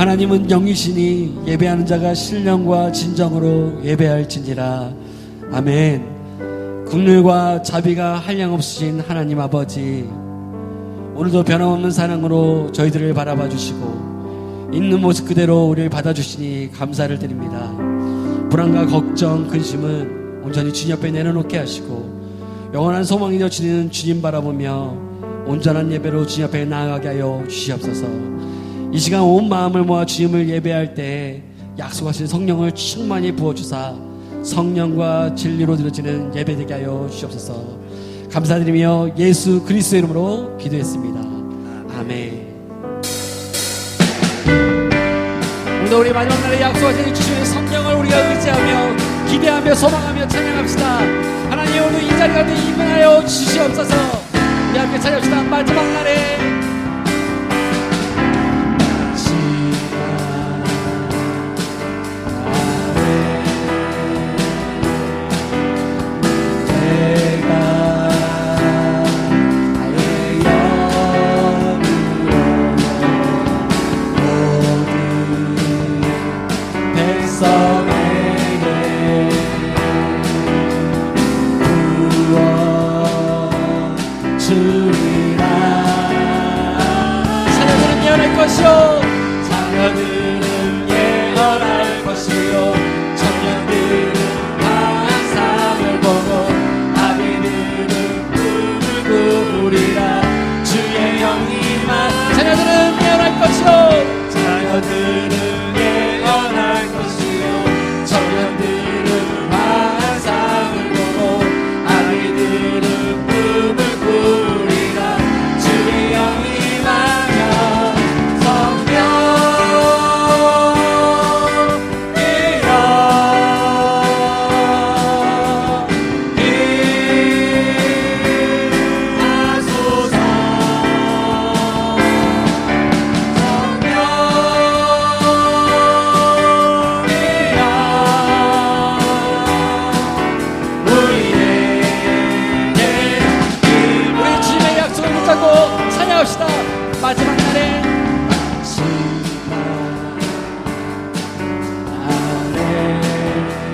하나님은 영이시니 예배하는 자가 신령과 진정으로 예배할지니라. 아멘. 긍휼과 자비가 한량없으신 하나님 아버지, 오늘도 변함없는 사랑으로 저희들을 바라봐 주시고 있는 모습 그대로 우리를 받아주시니 감사를 드립니다. 불안과 걱정, 근심은 온전히 주님 옆에 내려놓게 하시고 영원한 소망이 되어지는 주님 바라보며 온전한 예배로 주님 앞에 나아가게 하여 주시옵소서. 이 시간 온 마음을 모아 주님을 예배할 때 약속하신 성령을 충만히 부어주사 성령과 진리로 드려지는 예배되게 하여 주시옵소서. 감사드리며 예수 그리스도의 이름으로 기도했습니다. 아멘. 오늘 우리 마지막 날에 약속하신 주시는 성령을 우리가 의지하며 기대하며 소망하며 찬양합시다. 하나님, 오늘 이 자리 가운데 임하여 주시옵소서. 우리 함께 찬양합시다. 마지막 날에 자녀들은 예언할 것이요 청년들은 환상을 보고 아비들은 꿈을 꾸리라. 주의 영이만 자녀들은 예언할 것이요 자녀들은 예언할 것이요 청년들은 환상을 보고 아비들은 꿈을 꾸리라. 주의 영이만 마지막 날에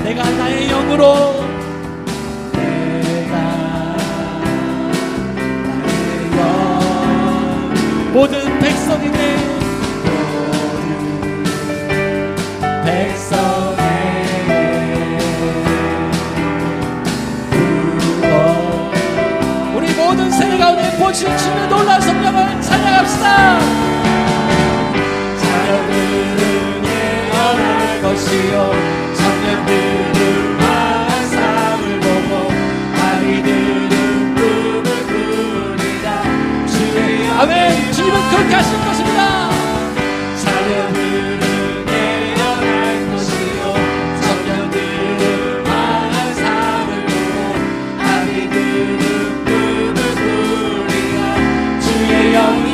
내가 나의 영으로 모든 백성에게 우리 모든 세대 가운데 보실 주의 놀라운 성령을 찬양합시다. 자녀들은 예언할 것이요 청년들은 환상을 보고 아이들은 꿈을 꾸리라. 주의 아멘. 주님은 그렇게 하실 것입니다. 자녀들은 예언할 것이요 청년들은 환상을 보고 아이들은 꿈을 꾸리라. 주의 영이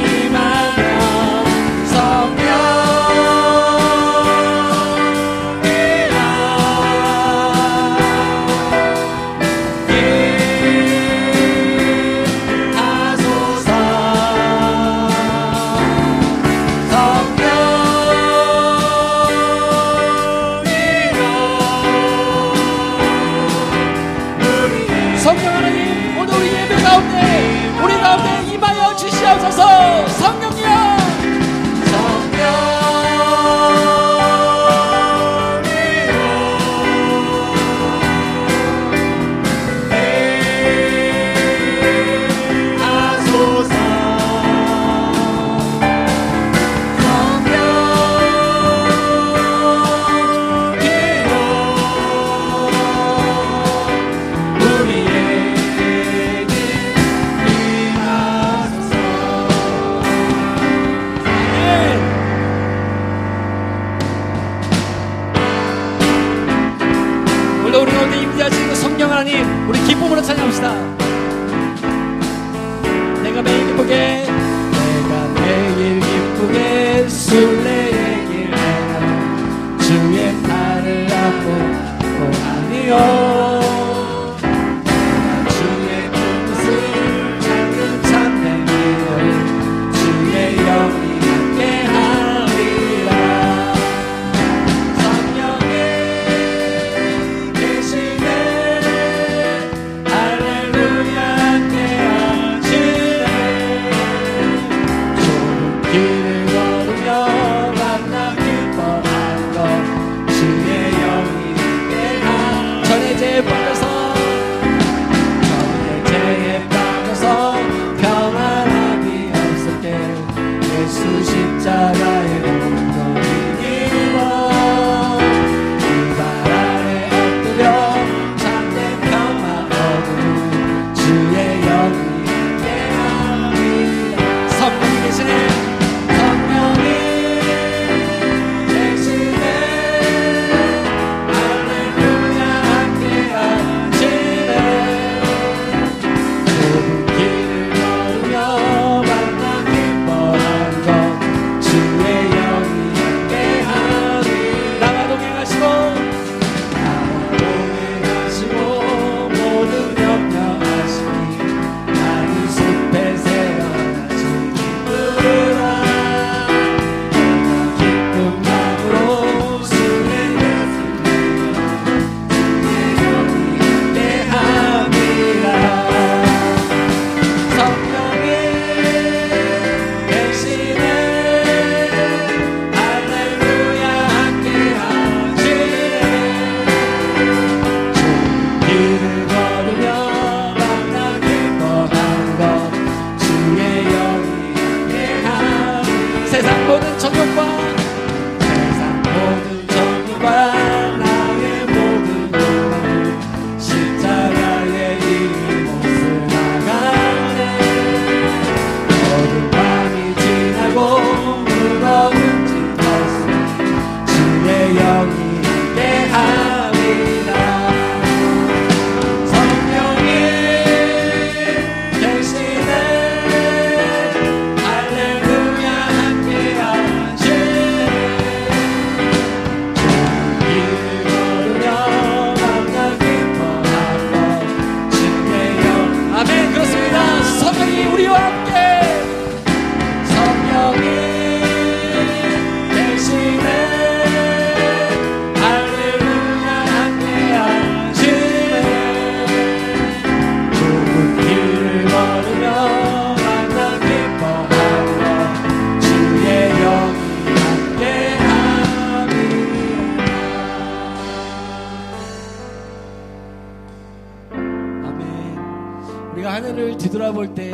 뒤돌아볼 때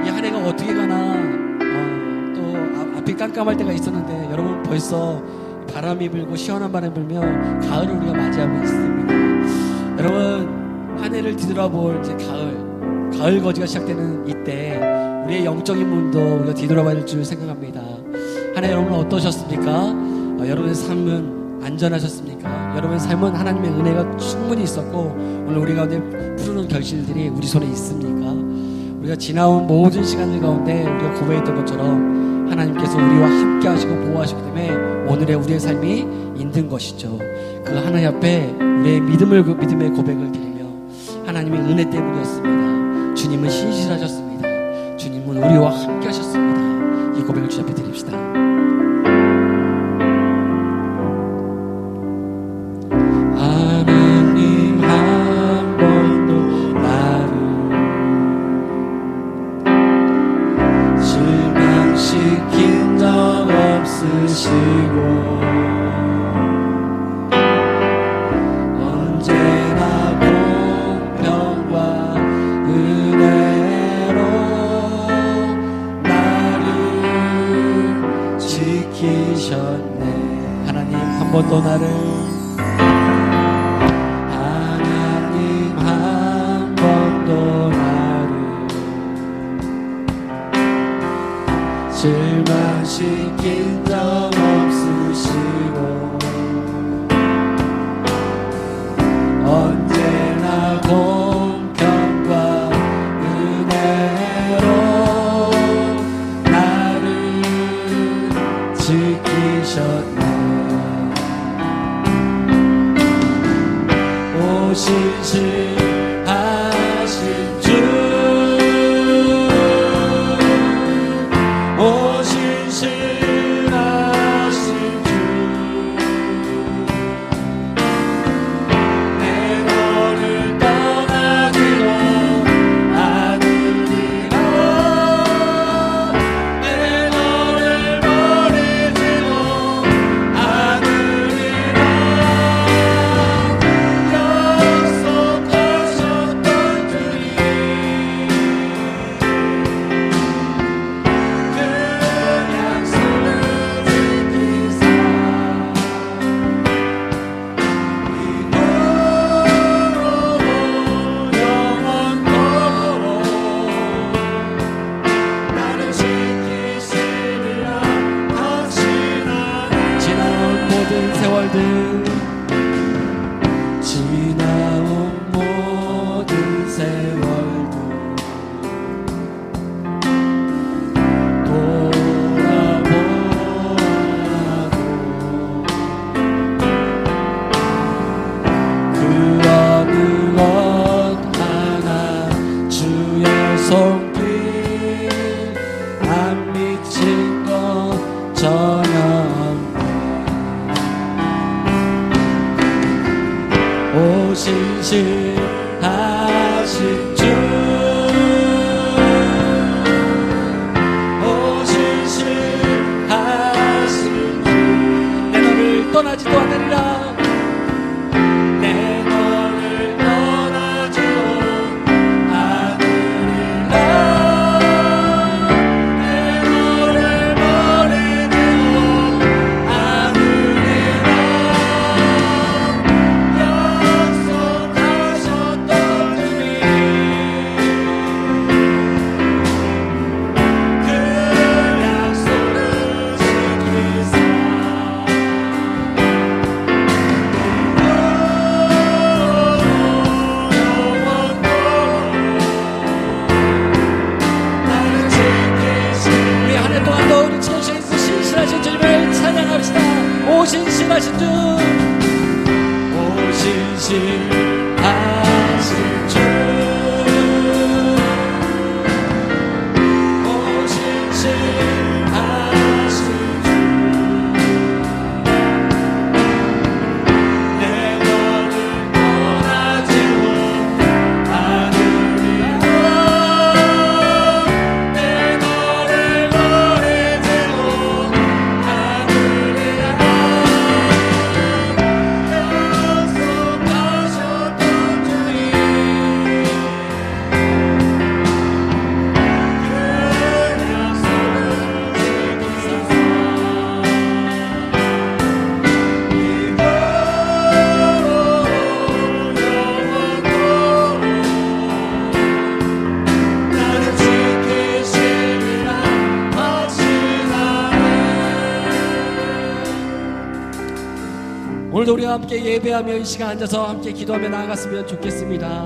이 한 해가 어떻게 가나 또 앞이 깜깜할 때가 있었는데 여러분 벌써 바람이 불고 시원한 바람이 불며 가을을 우리가 맞이하고 있습니다. 여러분 한 해를 뒤돌아볼 이제 가을 거지가 시작되는 이때 우리의 영적인 문도 우리가 뒤돌아봐야 될 줄 생각합니다. 한 해 여러분 어떠셨습니까? 여러분의 삶은 안전하셨습니까? 여러분의 삶은 하나님의 은혜가 충분히 있었고 오늘 우리 가운데 푸르는 결실들이 우리 손에 있습니까? 우리가 지나온 모든 시간들 가운데 우리가 고백했던 것처럼 하나님께서 우리와 함께 하시고 보호하시기 때문에 오늘의 우리의 삶이 있는 것이죠. 그 하나님 앞에 우리의 믿음의 고백을 드리며 하나님의 은혜 때문이었습니다. 주님은 신실하셨습니다. 주님은 우리와 함께 하셨습니다. 이 고백을 주 앞에 드립시다. 하나님 한 번도 나를 실망시킨 적 없으시고 언제나 공평과 은혜로 나를 지키셨네. 하나님 한 번도 나를 실망시킨 적 없으시고 언제나 공평과 은혜로 나를 지키셨네. 오 신실하신 주 지나온 모든 세월들 돌아보아도 그 어느 것 하나 주의 손길 안 미친 것 전혀 오 신실하신 주 오 신실하신 주 내 너를 떠나지도 않으리라 내 너를 떠나지도 않으리라 오늘도 우리가 함께 예배하며 이 시간 앉아서 함께 기도하며 나아갔으면 좋겠습니다.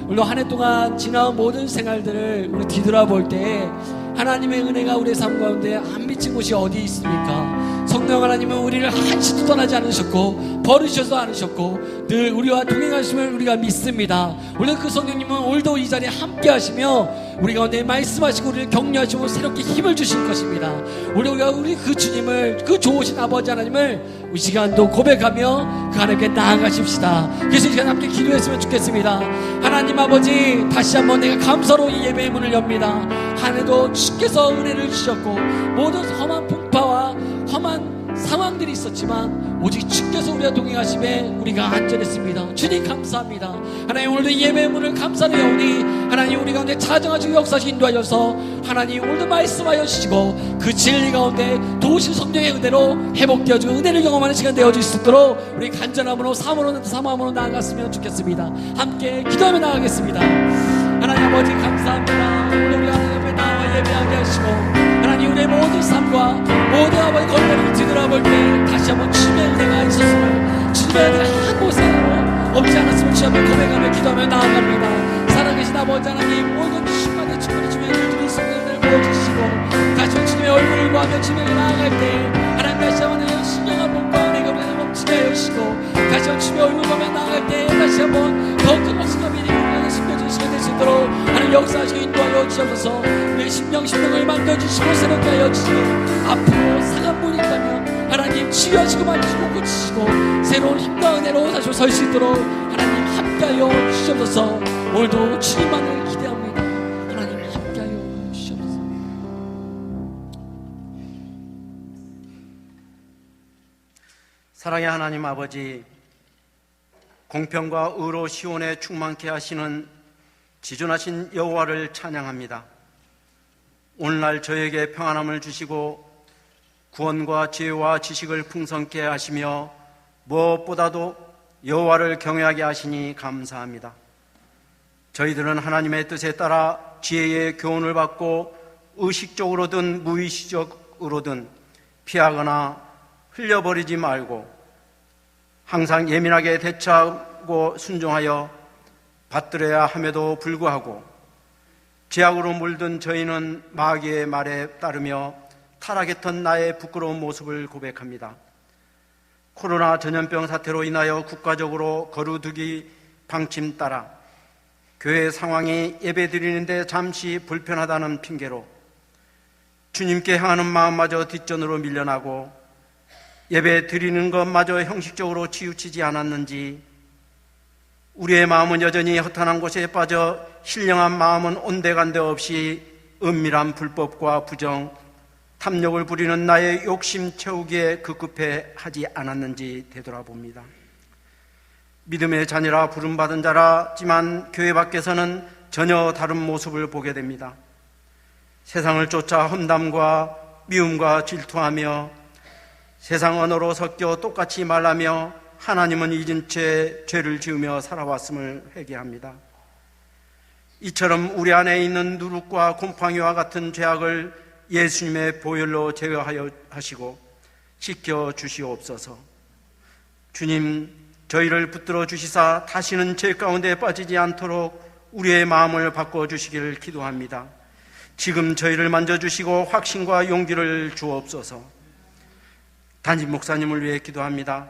오늘 한 해 동안 지나온 모든 생활들을 우리 뒤돌아볼 때 하나님의 은혜가 우리의 삶 가운데 안 미친 곳이 어디 있습니까? 성령 하나님은 우리를 한시도 떠나지 않으셨고 버리셔도 않으셨고 늘 우리와 동행하심을 우리가 믿습니다. 오늘 그 성령님은 오늘도 이 자리에 함께 하시며 우리 가운데 말씀하시고 우리를 격려하시고 새롭게 힘을 주실 것입니다. 우리가 그 주님을, 그 좋으신 아버지 하나님을 이 시간도 고백하며 그 하나님께 나아가십시다. 그래서 이 시간 함께 기도했으면 좋겠습니다. 하나님 아버지, 다시 한번 내가 감사로 이 예배의 문을 엽니다. 한 해도 주께서 은혜를 주셨고 모든 험한 풍파와 험한 상황들이 있었지만 오직 주께서 우리와 동행하심에 우리가 안전했습니다. 주님 감사합니다. 하나님, 오늘도 예배의 문을 감사로 여오니 하나님 우리 가운데 자정하시고 역사시 인도하셔서 하나님 오늘도 말씀하여 주시고 그 진리 가운데 도우신 성령의 은혜로 회복되어지고 은혜를 경험하는 시간 되어질 수 있도록 우리 간절함으로 사모함으로 나아갔으면 좋겠습니다. 함께 기도하며 나아가겠습니다. 하나님 아버지 감사합니다. 오늘 우리 하나님 앞에 나와 예배하게 하시고 하나님 우리의 모든 삶과 모든 아버지 걸음을 뒤돌아볼 때 다시 한번 주님의 은혜가 있었음을, 주님의 은혜가 한 곳에도 없지 않았음을 주여 한번 고백하며 기도하며 나아갑니다. 살아계신 아버지 하나님, 모든 주님만의 충분히 주님의 일들이 성령을 모아주시고 다시 한번 주님의 얼굴을 보며 주님에게 나아갈 때 하나님 다시 한번 신령한 몸과 은혜가 우리를 멈추게 하여 주시고 다시 한번 주님의 얼굴을 보며 나아갈 때 다시 한번 더 큰 목숨과 믿음이 우리에게 심겨진 시간 될 수 있도록 하나님 역사하시고 인도하여 주셔서 내 심령을 만져주시고 새롭게 하여 주시고 앞으로 상한 분이 있다면 하나님 치유하시고 만지시고 고치시고 새로운 힘과 은혜로 다시 설 수 있도록 하나님 함께하여 주시옵소서. 오늘도 주님만을 기대합니다. 하나님 함께하여 주시옵소서. 사랑의 하나님 아버지, 공평과 의로 시온에 충만케 하시는 지존하신 여호와를 찬양합니다. 오늘날 저에게 평안함을 주시고 구원과 지혜와 지식을 풍성케 하시며 무엇보다도 여호와를 경외하게 하시니 감사합니다. 저희들은 하나님의 뜻에 따라 지혜의 교훈을 받고 의식적으로든 무의식적으로든 피하거나 흘려버리지 말고 항상 예민하게 대처하고 순종하여 받들어야 함에도 불구하고 죄악으로 물든 저희는 마귀의 말에 따르며 타락했던 나의 부끄러운 모습을 고백합니다. 코로나 전염병 사태로 인하여 국가적으로 거루두기 방침 따라 교회 상황이 예배드리는데 잠시 불편하다는 핑계로 주님께 향하는 마음마저 뒷전으로 밀려나고 예배 드리는 것마저 형식적으로 치우치지 않았는지 우리의 마음은 여전히 허탄한 곳에 빠져 신령한 마음은 온데간데 없이 은밀한 불법과 부정, 탐욕을 부리는 나의 욕심 채우기에 급급해 하지 않았는지 되돌아봅니다. 믿음의 자녀라 부름받은 자라지만 교회 밖에서는 전혀 다른 모습을 보게 됩니다. 세상을 쫓아 험담과 미움과 질투하며 세상 언어로 섞여 똑같이 말하며 하나님은 잊은 채 죄를 지으며 살아왔음을 회개합니다. 이처럼 우리 안에 있는 누룩과 곰팡이와 같은 죄악을 예수님의 보혈로 제거하여 하시고 씻겨 주시옵소서. 주님, 저희를 붙들어 주시사 다시는 죄 가운데 빠지지 않도록 우리의 마음을 바꿔주시기를 기도합니다. 지금 저희를 만져주시고 확신과 용기를 주옵소서. 담임 목사님을 위해 기도합니다.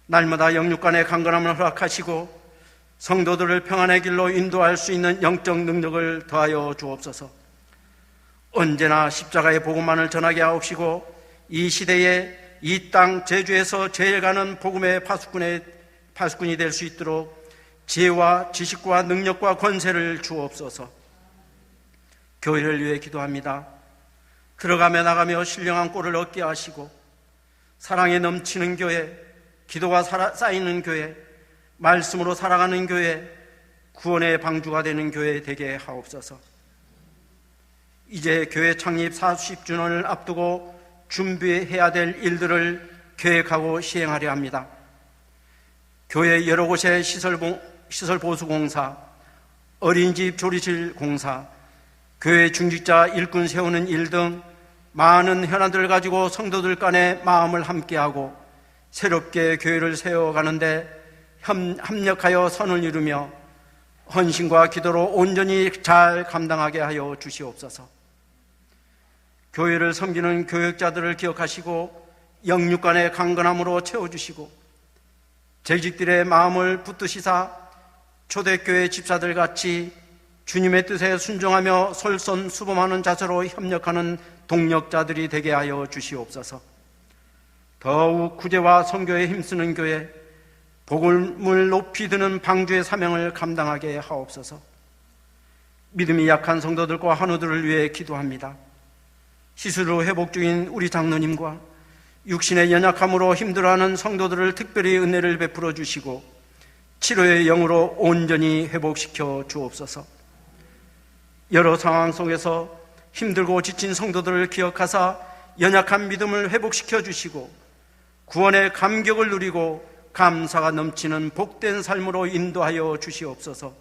날마다 영육간의 강건함을 허락하시고 성도들을 평안의 길로 인도할 수 있는 영적 능력을 더하여 주옵소서. 언제나 십자가의 복음만을 전하게 하옵시고 이 시대에 이 땅 제주에서 제일 가는 복음의 파수꾼이 될 수 있도록 지혜와 지식과 능력과 권세를 주옵소서. 교회를 위해 기도합니다. 들어가며 나가며 신령한 꼴을 얻게 하시고 사랑에 넘치는 교회, 기도가 쌓이는 교회, 말씀으로 살아가는 교회, 구원의 방주가 되는 교회 되게 하옵소서. 이제 교회 창립 40주년을 앞두고 준비해야 될 일들을 계획하고 시행하려 합니다. 교회 여러 곳의 시설 보수 공사, 어린이집 조리실 공사, 교회 중직자 일꾼 세우는 일 등 많은 현안들을 가지고 성도들 간의 마음을 함께하고 새롭게 교회를 세워가는데 합력하여 선을 이루며 헌신과 기도로 온전히 잘 감당하게 하여 주시옵소서. 교회를 섬기는 교역자들을 기억하시고 영육간의 강건함으로 채워주시고 재직들의 마음을 붙드시사 초대교회 집사들 같이 주님의 뜻에 순종하며 솔선수범하는 자세로 협력하는 동력자들이 되게 하여 주시옵소서. 더욱 구제와 선교에 힘쓰는 교회, 복음을 높이 드는 방주의 사명을 감당하게 하옵소서. 믿음이 약한 성도들과 환우들을 위해 기도합니다. 시술로 회복 중인 우리 장로님과 육신의 연약함으로 힘들어하는 성도들을 특별히 은혜를 베풀어 주시고 치료의 영으로 온전히 회복시켜 주옵소서. 여러 상황 속에서 힘들고 지친 성도들을 기억하사 연약한 믿음을 회복시켜 주시고 구원의 감격을 누리고 감사가 넘치는 복된 삶으로 인도하여 주시옵소서.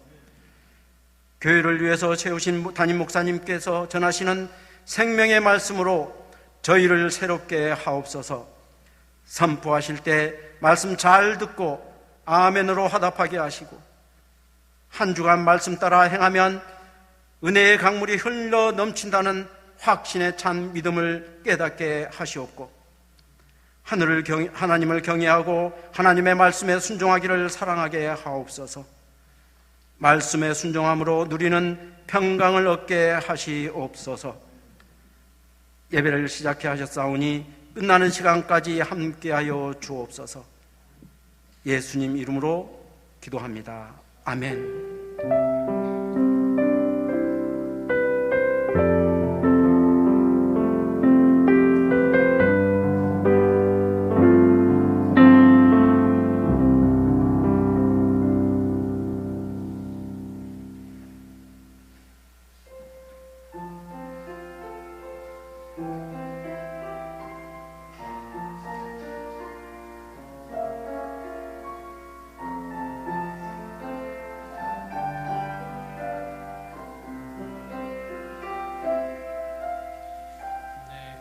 교회를 위해서 세우신 담임 목사님께서 전하시는 생명의 말씀으로 저희를 새롭게 하옵소서. 선포하실 때 말씀 잘 듣고 아멘으로 화답하게 하시고 한 주간 말씀 따라 행하면 은혜의 강물이 흘러 넘친다는 확신에 찬 믿음을 깨닫게 하시옵고 하나님을 경외하고 하나님의 말씀에 순종하기를 사랑하게 하옵소서. 말씀에 순종함으로 누리는 평강을 얻게 하시옵소서. 예배를 시작해 하셨사오니 끝나는 시간까지 함께하여 주옵소서. 예수님 이름으로 기도합니다. 아멘.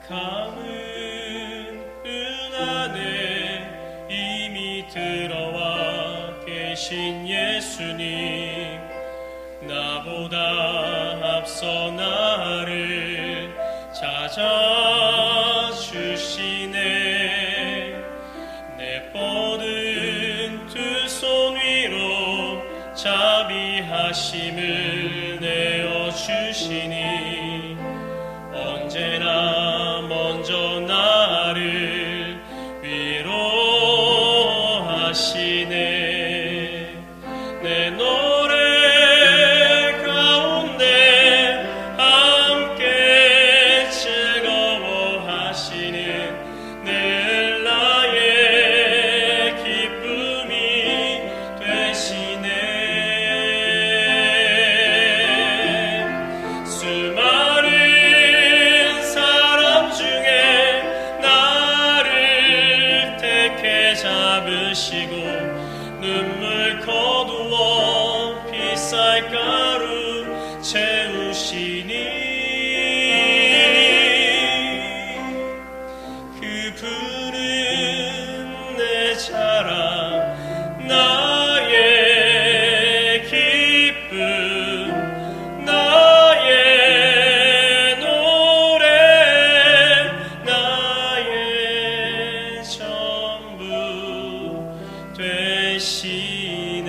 감은 은 안에 이미 들어와 계신 예수님, 나보다 앞서 나를 찾아주시네. 내 뻗은 두 손 위로 자비하심을 내어주시니 언제나 먼저 나를 위로하시네. 내 노래 가운데 함께 즐거워하시는 늘 나의 기쁨이 되시네. 수많은 사람 중에 나를 택해 잡으시고 눈물 거두어 빛살가루 채우시니 그분은 내 자랑 나의 기쁨 나의 노래 나의 전부 되시네.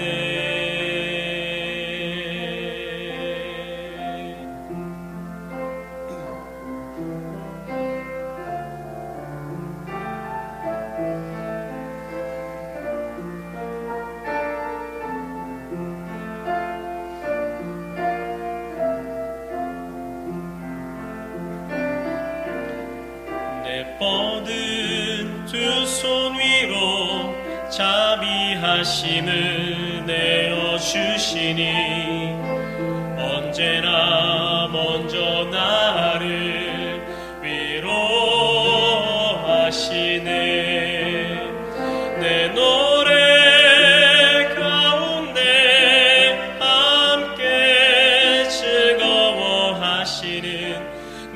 내 뻗은 두 손 위로 자비하심을 내어주시니 언제나 먼저 나를 위로하시네. 내 노래 가운데 함께 즐거워하시는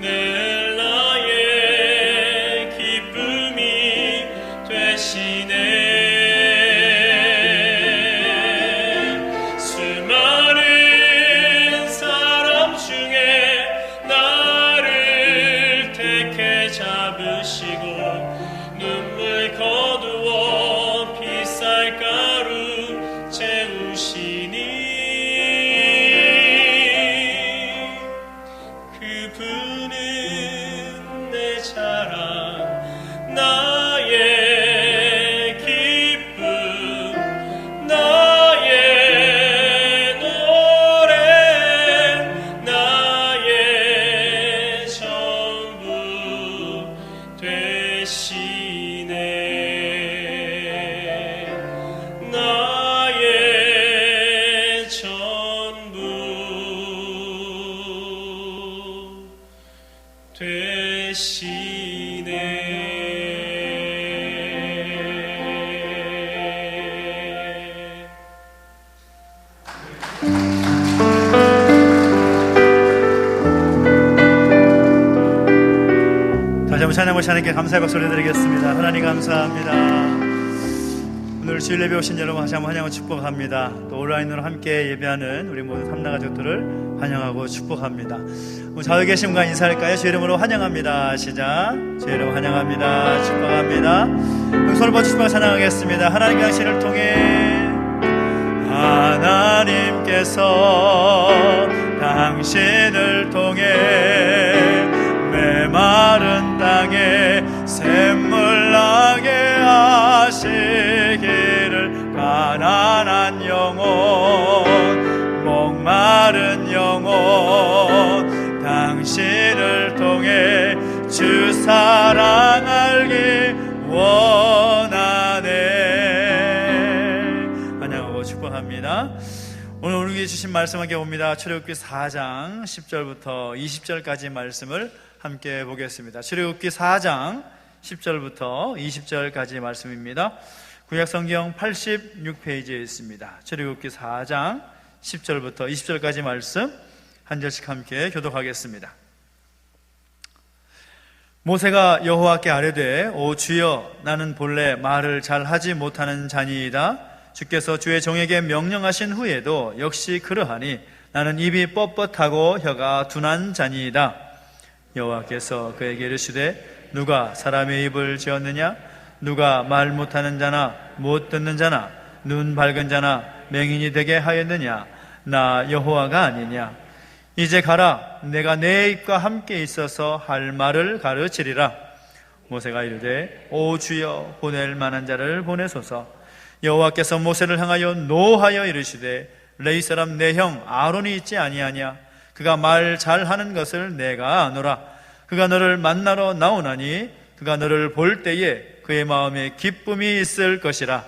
늘 나의 기쁨이 되시네. 잡으시고 눈물 거두어 빛깔가루 채우시니 그분은 내 자랑 나의 기쁨 나의 노래 나의 전부 되시네 나의 전부 되시네. 다시 한번 찬양하시 하나님께 감사의 박수 올려드리겠습니다. 하나님 감사합니다. 오늘 주일 예배 오신 여러분 다시 한번 환영하고 축복합니다. 또 온라인으로 함께 예배하는 우리 모든 삼나가족들을 환영하고 축복합니다. 좌우에 계신 분과 인사할까요? 주 이름으로 환영합니다. 시작. 주 이름 환영합니다. 축복합니다. 손을 뻗쳐 축복을 찬양하겠습니다. 하나님 당신을 통해 하나님께서 당신을 통해 메마른 땅에 샘물 나게 하시기를 가난한 영혼 목마른 영혼 당신을 통해 주 사랑 알기 원하네. 환영하고 축복합니다. 오늘 우리에게 주신 말씀 함께 봅니다. 출애굽기 4장 10절부터 20절까지 말씀을 함께 보겠습니다. 출애굽기 4장 10절부터 20절까지 말씀입니다. 구약성경 86페이지에 있습니다. 출애굽기 4장 10절부터 20절까지 말씀 한 절씩 함께 교독하겠습니다. 모세가 여호와께 아뢰되 오 주여 나는 본래 말을 잘하지 못하는 자니이다. 주께서 주의 종에게 명령하신 후에도 역시 그러하니 나는 입이 뻣뻣하고 혀가 둔한 자니이다. 여호와께서 그에게 이르시되 누가 사람의 입을 지었느냐? 누가 말 못하는 자나 못 듣는 자나 눈 밝은 자나 맹인이 되게 하였느냐? 나 여호와가 아니냐? 이제 가라. 내가 내 입과 함께 있어서 할 말을 가르치리라. 모세가 이르되 오 주여 보낼 만한 자를 보내소서. 여호와께서 모세를 향하여 노하여 이르시되 레위 사람 내 형 아론이 있지 아니하냐? 그가 말 잘하는 것을 내가 아노라. 그가 너를 만나러 나오나니 그가 너를 볼 때에 그의 마음에 기쁨이 있을 것이라.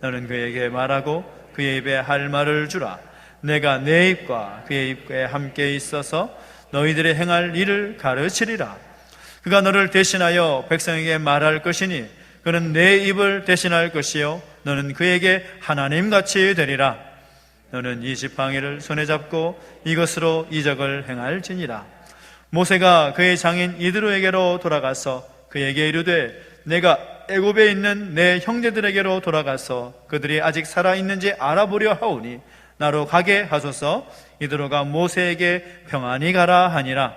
너는 그에게 말하고 그의 입에 할 말을 주라. 내가 내 입과 그의 입에 함께 있어서 너희들의 행할 일을 가르치리라. 그가 너를 대신하여 백성에게 말할 것이니 그는 내 입을 대신할 것이요 너는 그에게 하나님같이 되리라. 너는 이 지팡이를 손에 잡고 이것으로 이적을 행할지니라. 모세가 그의 장인 이드로에게로 돌아가서 그에게 이르되 내가 애굽에 있는 내 형제들에게로 돌아가서 그들이 아직 살아있는지 알아보려 하오니 나로 가게 하소서. 이드로가 모세에게 평안히 가라 하니라.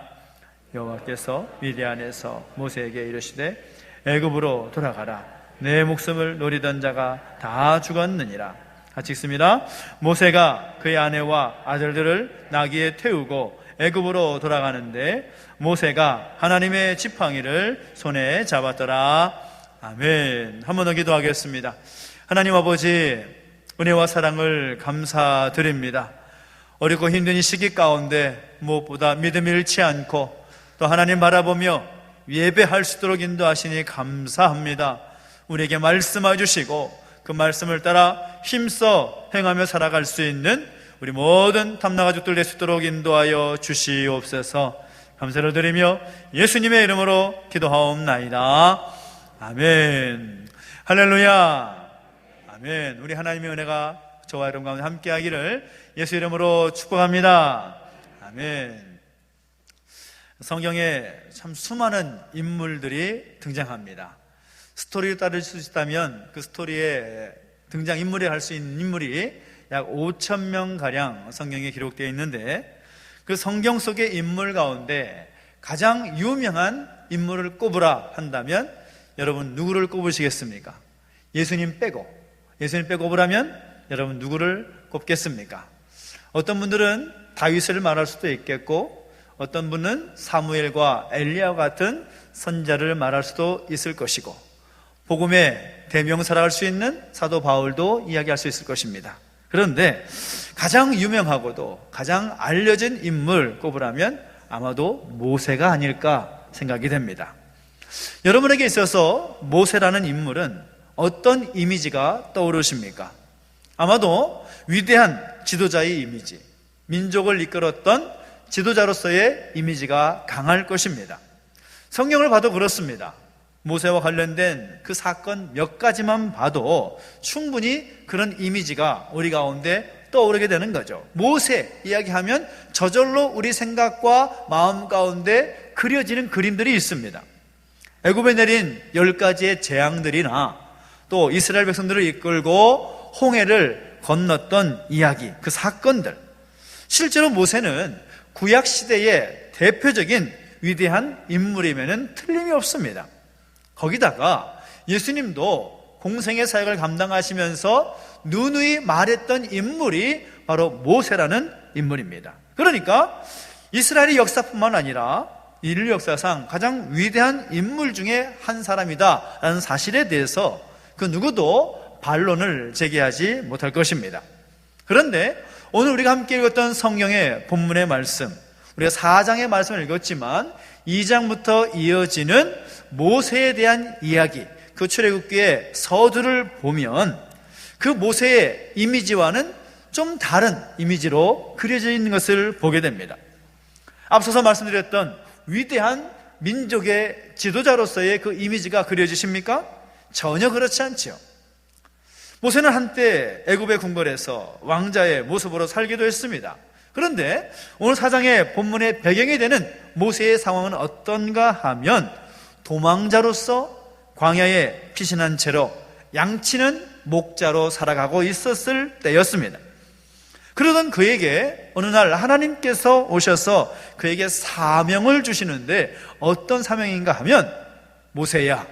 여호와께서 미디안에서 모세에게 이르시되 애굽으로 돌아가라. 내 목숨을 노리던 자가 다 죽었느니라. 같이 읽습니다. 모세가 그의 아내와 아들들을 나귀에 태우고 애굽으로 돌아가는데 모세가 하나님의 지팡이를 손에 잡았더라. 아멘. 한 번 더 기도하겠습니다. 하나님 아버지, 은혜와 사랑을 감사드립니다. 어렵고 힘든 이 시기 가운데 무엇보다 믿음이 잃지 않고 또 하나님 바라보며 예배할 수 있도록 인도하시니 감사합니다. 우리에게 말씀해 주시고 그 말씀을 따라 힘써 행하며 살아갈 수 있는 우리 모든 탐나가족들 될 수 있도록 인도하여 주시옵소서. 감사를 드리며 예수님의 이름으로 기도하옵나이다. 아멘. 할렐루야. 아멘. 우리 하나님의 은혜가 저와 여러분 가운데 함께하기를 예수 이름으로 축복합니다. 아멘. 성경에 참 수많은 인물들이 등장합니다. 스토리를 따를 수 있다면 그 스토리에 등장인물이 할 수 있는 인물이 약 5,000명 가량 성경에 기록되어 있는데 그 성경 속의 인물 가운데 가장 유명한 인물을 꼽으라 한다면 여러분 누구를 꼽으시겠습니까? 예수님 빼고 꼽으라면 여러분 누구를 꼽겠습니까? 어떤 분들은 다윗을 말할 수도 있겠고 어떤 분은 사무엘과 엘리야와 같은 선자를 말할 수도 있을 것이고 복음의 대명사라 할 수 있는 사도 바울도 이야기할 수 있을 것입니다. 그런데 가장 유명하고도 가장 알려진 인물 꼽으라면 아마도 모세가 아닐까 생각이 됩니다. 여러분에게 있어서 모세라는 인물은 어떤 이미지가 떠오르십니까? 아마도 위대한 지도자의 이미지, 민족을 이끌었던 지도자로서의 이미지가 강할 것입니다. 성경을 봐도 그렇습니다. 모세와 관련된 그 사건 몇 가지만 봐도 충분히 그런 이미지가 우리 가운데 떠오르게 되는 거죠. 모세 이야기하면 저절로 우리 생각과 마음 가운데 그려지는 그림들이 있습니다. 애굽에 내린 10가지의 재앙들이나 또 이스라엘 백성들을 이끌고 홍해를 건넜던 이야기, 그 사건들. 실제로 모세는 구약 시대의 대표적인 위대한 인물이면은 틀림이 없습니다. 거기다가 예수님도 공생의 사역을 감당하시면서 누누이 말했던 인물이 바로 모세라는 인물입니다. 그러니까 이스라엘의 역사뿐만 아니라 인류 역사상 가장 위대한 인물 중에 한 사람이다라는 사실에 대해서 그 누구도 반론을 제기하지 못할 것입니다. 그런데 오늘 우리가 함께 읽었던 성경의 본문의 말씀, 우리가 4장의 말씀을 읽었지만 2장부터 이어지는 모세에 대한 이야기, 그 출애굽기의 서두를 보면 그 모세의 이미지와는 좀 다른 이미지로 그려져 있는 것을 보게 됩니다. 앞서서 말씀드렸던 위대한 민족의 지도자로서의 그 이미지가 그려지십니까? 전혀 그렇지 않지요. 모세는 한때 애굽의 궁궐에서 왕자의 모습으로 살기도 했습니다. 그런데 오늘 4장의 본문의 배경이 되는 모세의 상황은 어떤가 하면 도망자로서 광야에 피신한 채로 양치는 목자로 살아가고 있었을 때였습니다. 그러던 그에게 어느 날 하나님께서 오셔서 그에게 사명을 주시는데 어떤 사명인가 하면 모세야,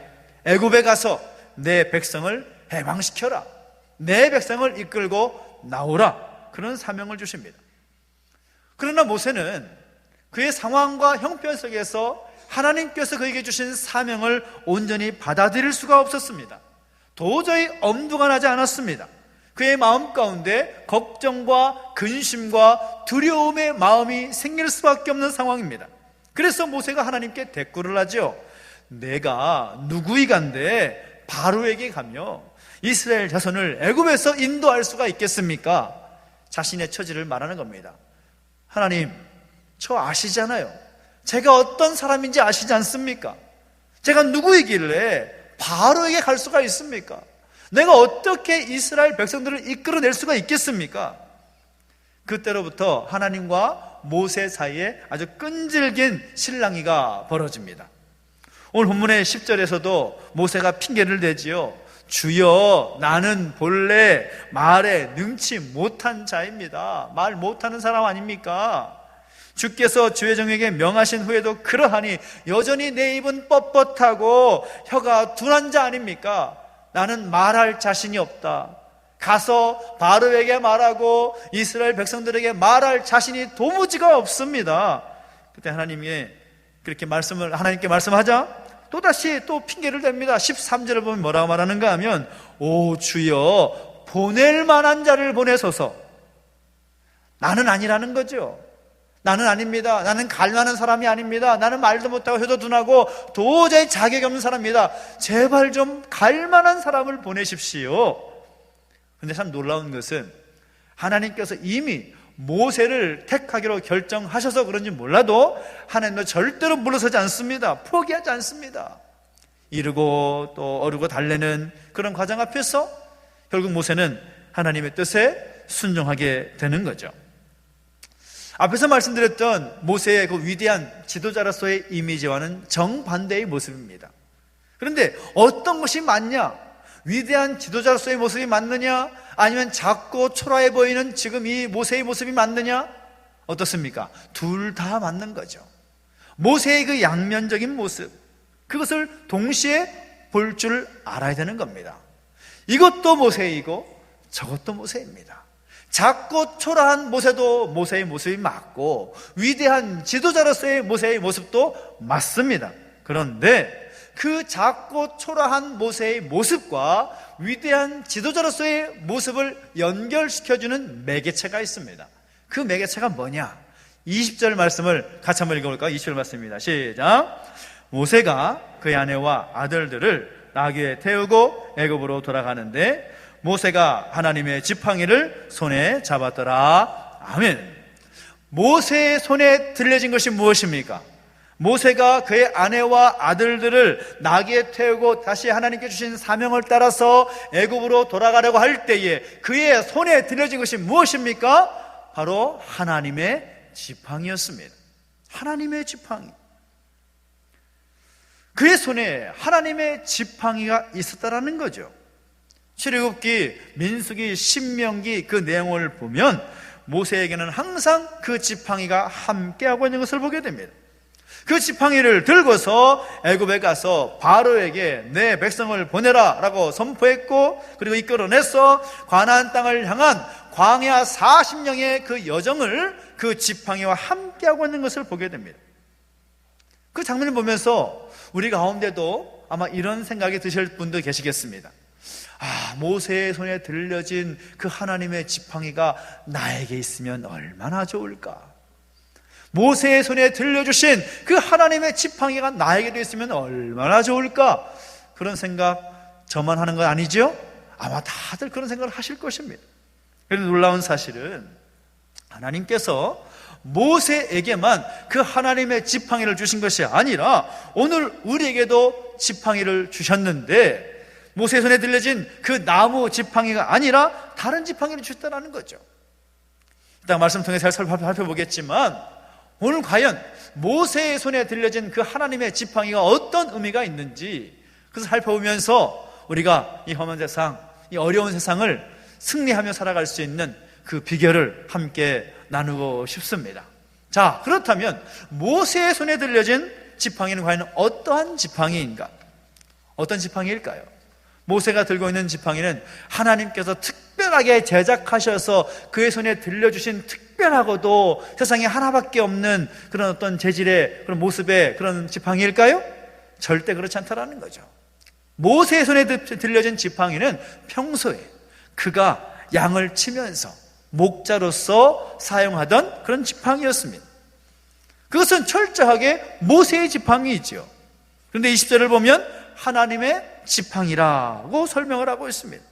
애굽에 가서 내 백성을 해방시켜라, 내 백성을 이끌고 나오라, 그런 사명을 주십니다. 그러나 모세는 그의 상황과 형편 속에서 하나님께서 그에게 주신 사명을 온전히 받아들일 수가 없었습니다. 도저히 엄두가 나지 않았습니다. 그의 마음 가운데 걱정과 근심과 두려움의 마음이 생길 수밖에 없는 상황입니다. 그래서 모세가 하나님께 대꾸를 하죠. 내가 누구이간데 바로에게 가며 이스라엘 자손을 애굽에서 인도할 수가 있겠습니까? 자신의 처지를 말하는 겁니다. 하나님, 저 아시잖아요. 제가 어떤 사람인지 아시지 않습니까? 제가 누구이길래 바로에게 갈 수가 있습니까? 내가 어떻게 이스라엘 백성들을 이끌어낼 수가 있겠습니까? 그때로부터 하나님과 모세 사이에 아주 끈질긴 실랑이가 벌어집니다. 오늘 본문의 10절에서도 모세가 핑계를 대지요. 주여, 나는 본래 말에 능치 못한 자입니다. 말 못하는 사람 아닙니까? 주께서 주의 종에게 명하신 후에도 그러하니 여전히 내 입은 뻣뻣하고 혀가 둔한 자 아닙니까? 나는 말할 자신이 없다. 가서 바로에게 말하고 이스라엘 백성들에게 말할 자신이 도무지가 없습니다. 그때 하나님께 말씀하자 또다시 또 핑계를 댑니다. 13절을 보면 뭐라고 말하는가 하면 오 주여, 보낼 만한 자를 보내소서. 나는 아니라는 거죠. 나는 아닙니다. 나는 갈 만한 사람이 아닙니다. 나는 말도 못하고 혀도 둔하고 도저히 자격이 없는 사람입니다. 제발 좀 갈 만한 사람을 보내십시오. 그런데 참 놀라운 것은 하나님께서 이미 모세를 택하기로 결정하셔서 그런지 몰라도 하나님도 절대로 물러서지 않습니다. 포기하지 않습니다. 이르고 또 어르고 달래는 그런 과정 앞에서 결국 모세는 하나님의 뜻에 순종하게 되는 거죠. 앞에서 말씀드렸던 모세의 그 위대한 지도자로서의 이미지와는 정반대의 모습입니다. 그런데 어떤 것이 맞냐? 위대한 지도자로서의 모습이 맞느냐? 아니면 작고 초라해 보이는 지금 이 모세의 모습이 맞느냐? 어떻습니까? 둘 다 맞는 거죠. 모세의 그 양면적인 모습, 그것을 동시에 볼 줄 알아야 되는 겁니다. 이것도 모세이고 저것도 모세입니다. 작고 초라한 모세도 모세의 모습이 맞고, 위대한 지도자로서의 모세의 모습도 맞습니다. 그런데 그 작고 초라한 모세의 모습과 위대한 지도자로서의 모습을 연결시켜주는 매개체가 있습니다. 그 매개체가 뭐냐? 20절 말씀을 같이 한번 읽어볼까요? 20절 말씀입니다. 시작. 모세가 그의 아내와 아들들을 나귀에 태우고 애굽으로 돌아가는데 모세가 하나님의 지팡이를 손에 잡았더라. 아멘. 모세의 손에 들려진 것이 무엇입니까? 모세가 그의 아내와 아들들을 나귀에 태우고 다시 하나님께 주신 사명을 따라서 애굽으로 돌아가려고 할 때에 그의 손에 들려진 것이 무엇입니까? 바로 하나님의 지팡이였습니다. 하나님의 지팡이. 그의 손에 하나님의 지팡이가 있었다라는 거죠. 출애굽기, 민수기, 신명기 그 내용을 보면 모세에게는 항상 그 지팡이가 함께하고 있는 것을 보게 됩니다. 그 지팡이를 들고서 애굽에 가서 바로에게 내 백성을 보내라 라고 선포했고, 그리고 이끌어내서 가나안 땅을 향한 광야 40년의 그 여정을 그 지팡이와 함께하고 있는 것을 보게 됩니다. 그 장면을 보면서 우리 가운데도 아마 이런 생각이 드실 분도 계시겠습니다. 모세의 손에 들려진 그 하나님의 지팡이가 나에게 있으면 얼마나 좋을까? 모세의 손에 들려주신 그 하나님의 지팡이가 나에게도 있으면 얼마나 좋을까? 그런 생각 저만 하는 건 아니죠? 아마 다들 그런 생각을 하실 것입니다. 그런데 놀라운 사실은 하나님께서 모세에게만 그 하나님의 지팡이를 주신 것이 아니라 오늘 우리에게도 지팡이를 주셨는데, 모세의 손에 들려진 그 나무 지팡이가 아니라 다른 지팡이를 주셨다는 거죠. 이따 말씀 통해서 잘 살펴보겠지만, 오늘 과연 모세의 손에 들려진 그 하나님의 지팡이가 어떤 의미가 있는지 그것을 살펴보면서 우리가 이 험한 세상, 이 어려운 세상을 승리하며 살아갈 수 있는 그 비결을 함께 나누고 싶습니다. 자, 그렇다면 모세의 손에 들려진 지팡이는 과연 어떠한 지팡이인가? 어떤 지팡이일까요? 모세가 들고 있는 지팡이는 하나님께서 특별하게 제작하셔서 그의 손에 들려주신 특별하고도 세상에 하나밖에 없는 그런 어떤 재질의 그런 모습의 그런 지팡이일까요? 절대 그렇지 않다라는 거죠. 모세의 손에 들려진 지팡이는 평소에 그가 양을 치면서 목자로서 사용하던 그런 지팡이였습니다. 그것은 철저하게 모세의 지팡이이죠. 그런데 20절을 보면 하나님의 지팡이라고 설명을 하고 있습니다.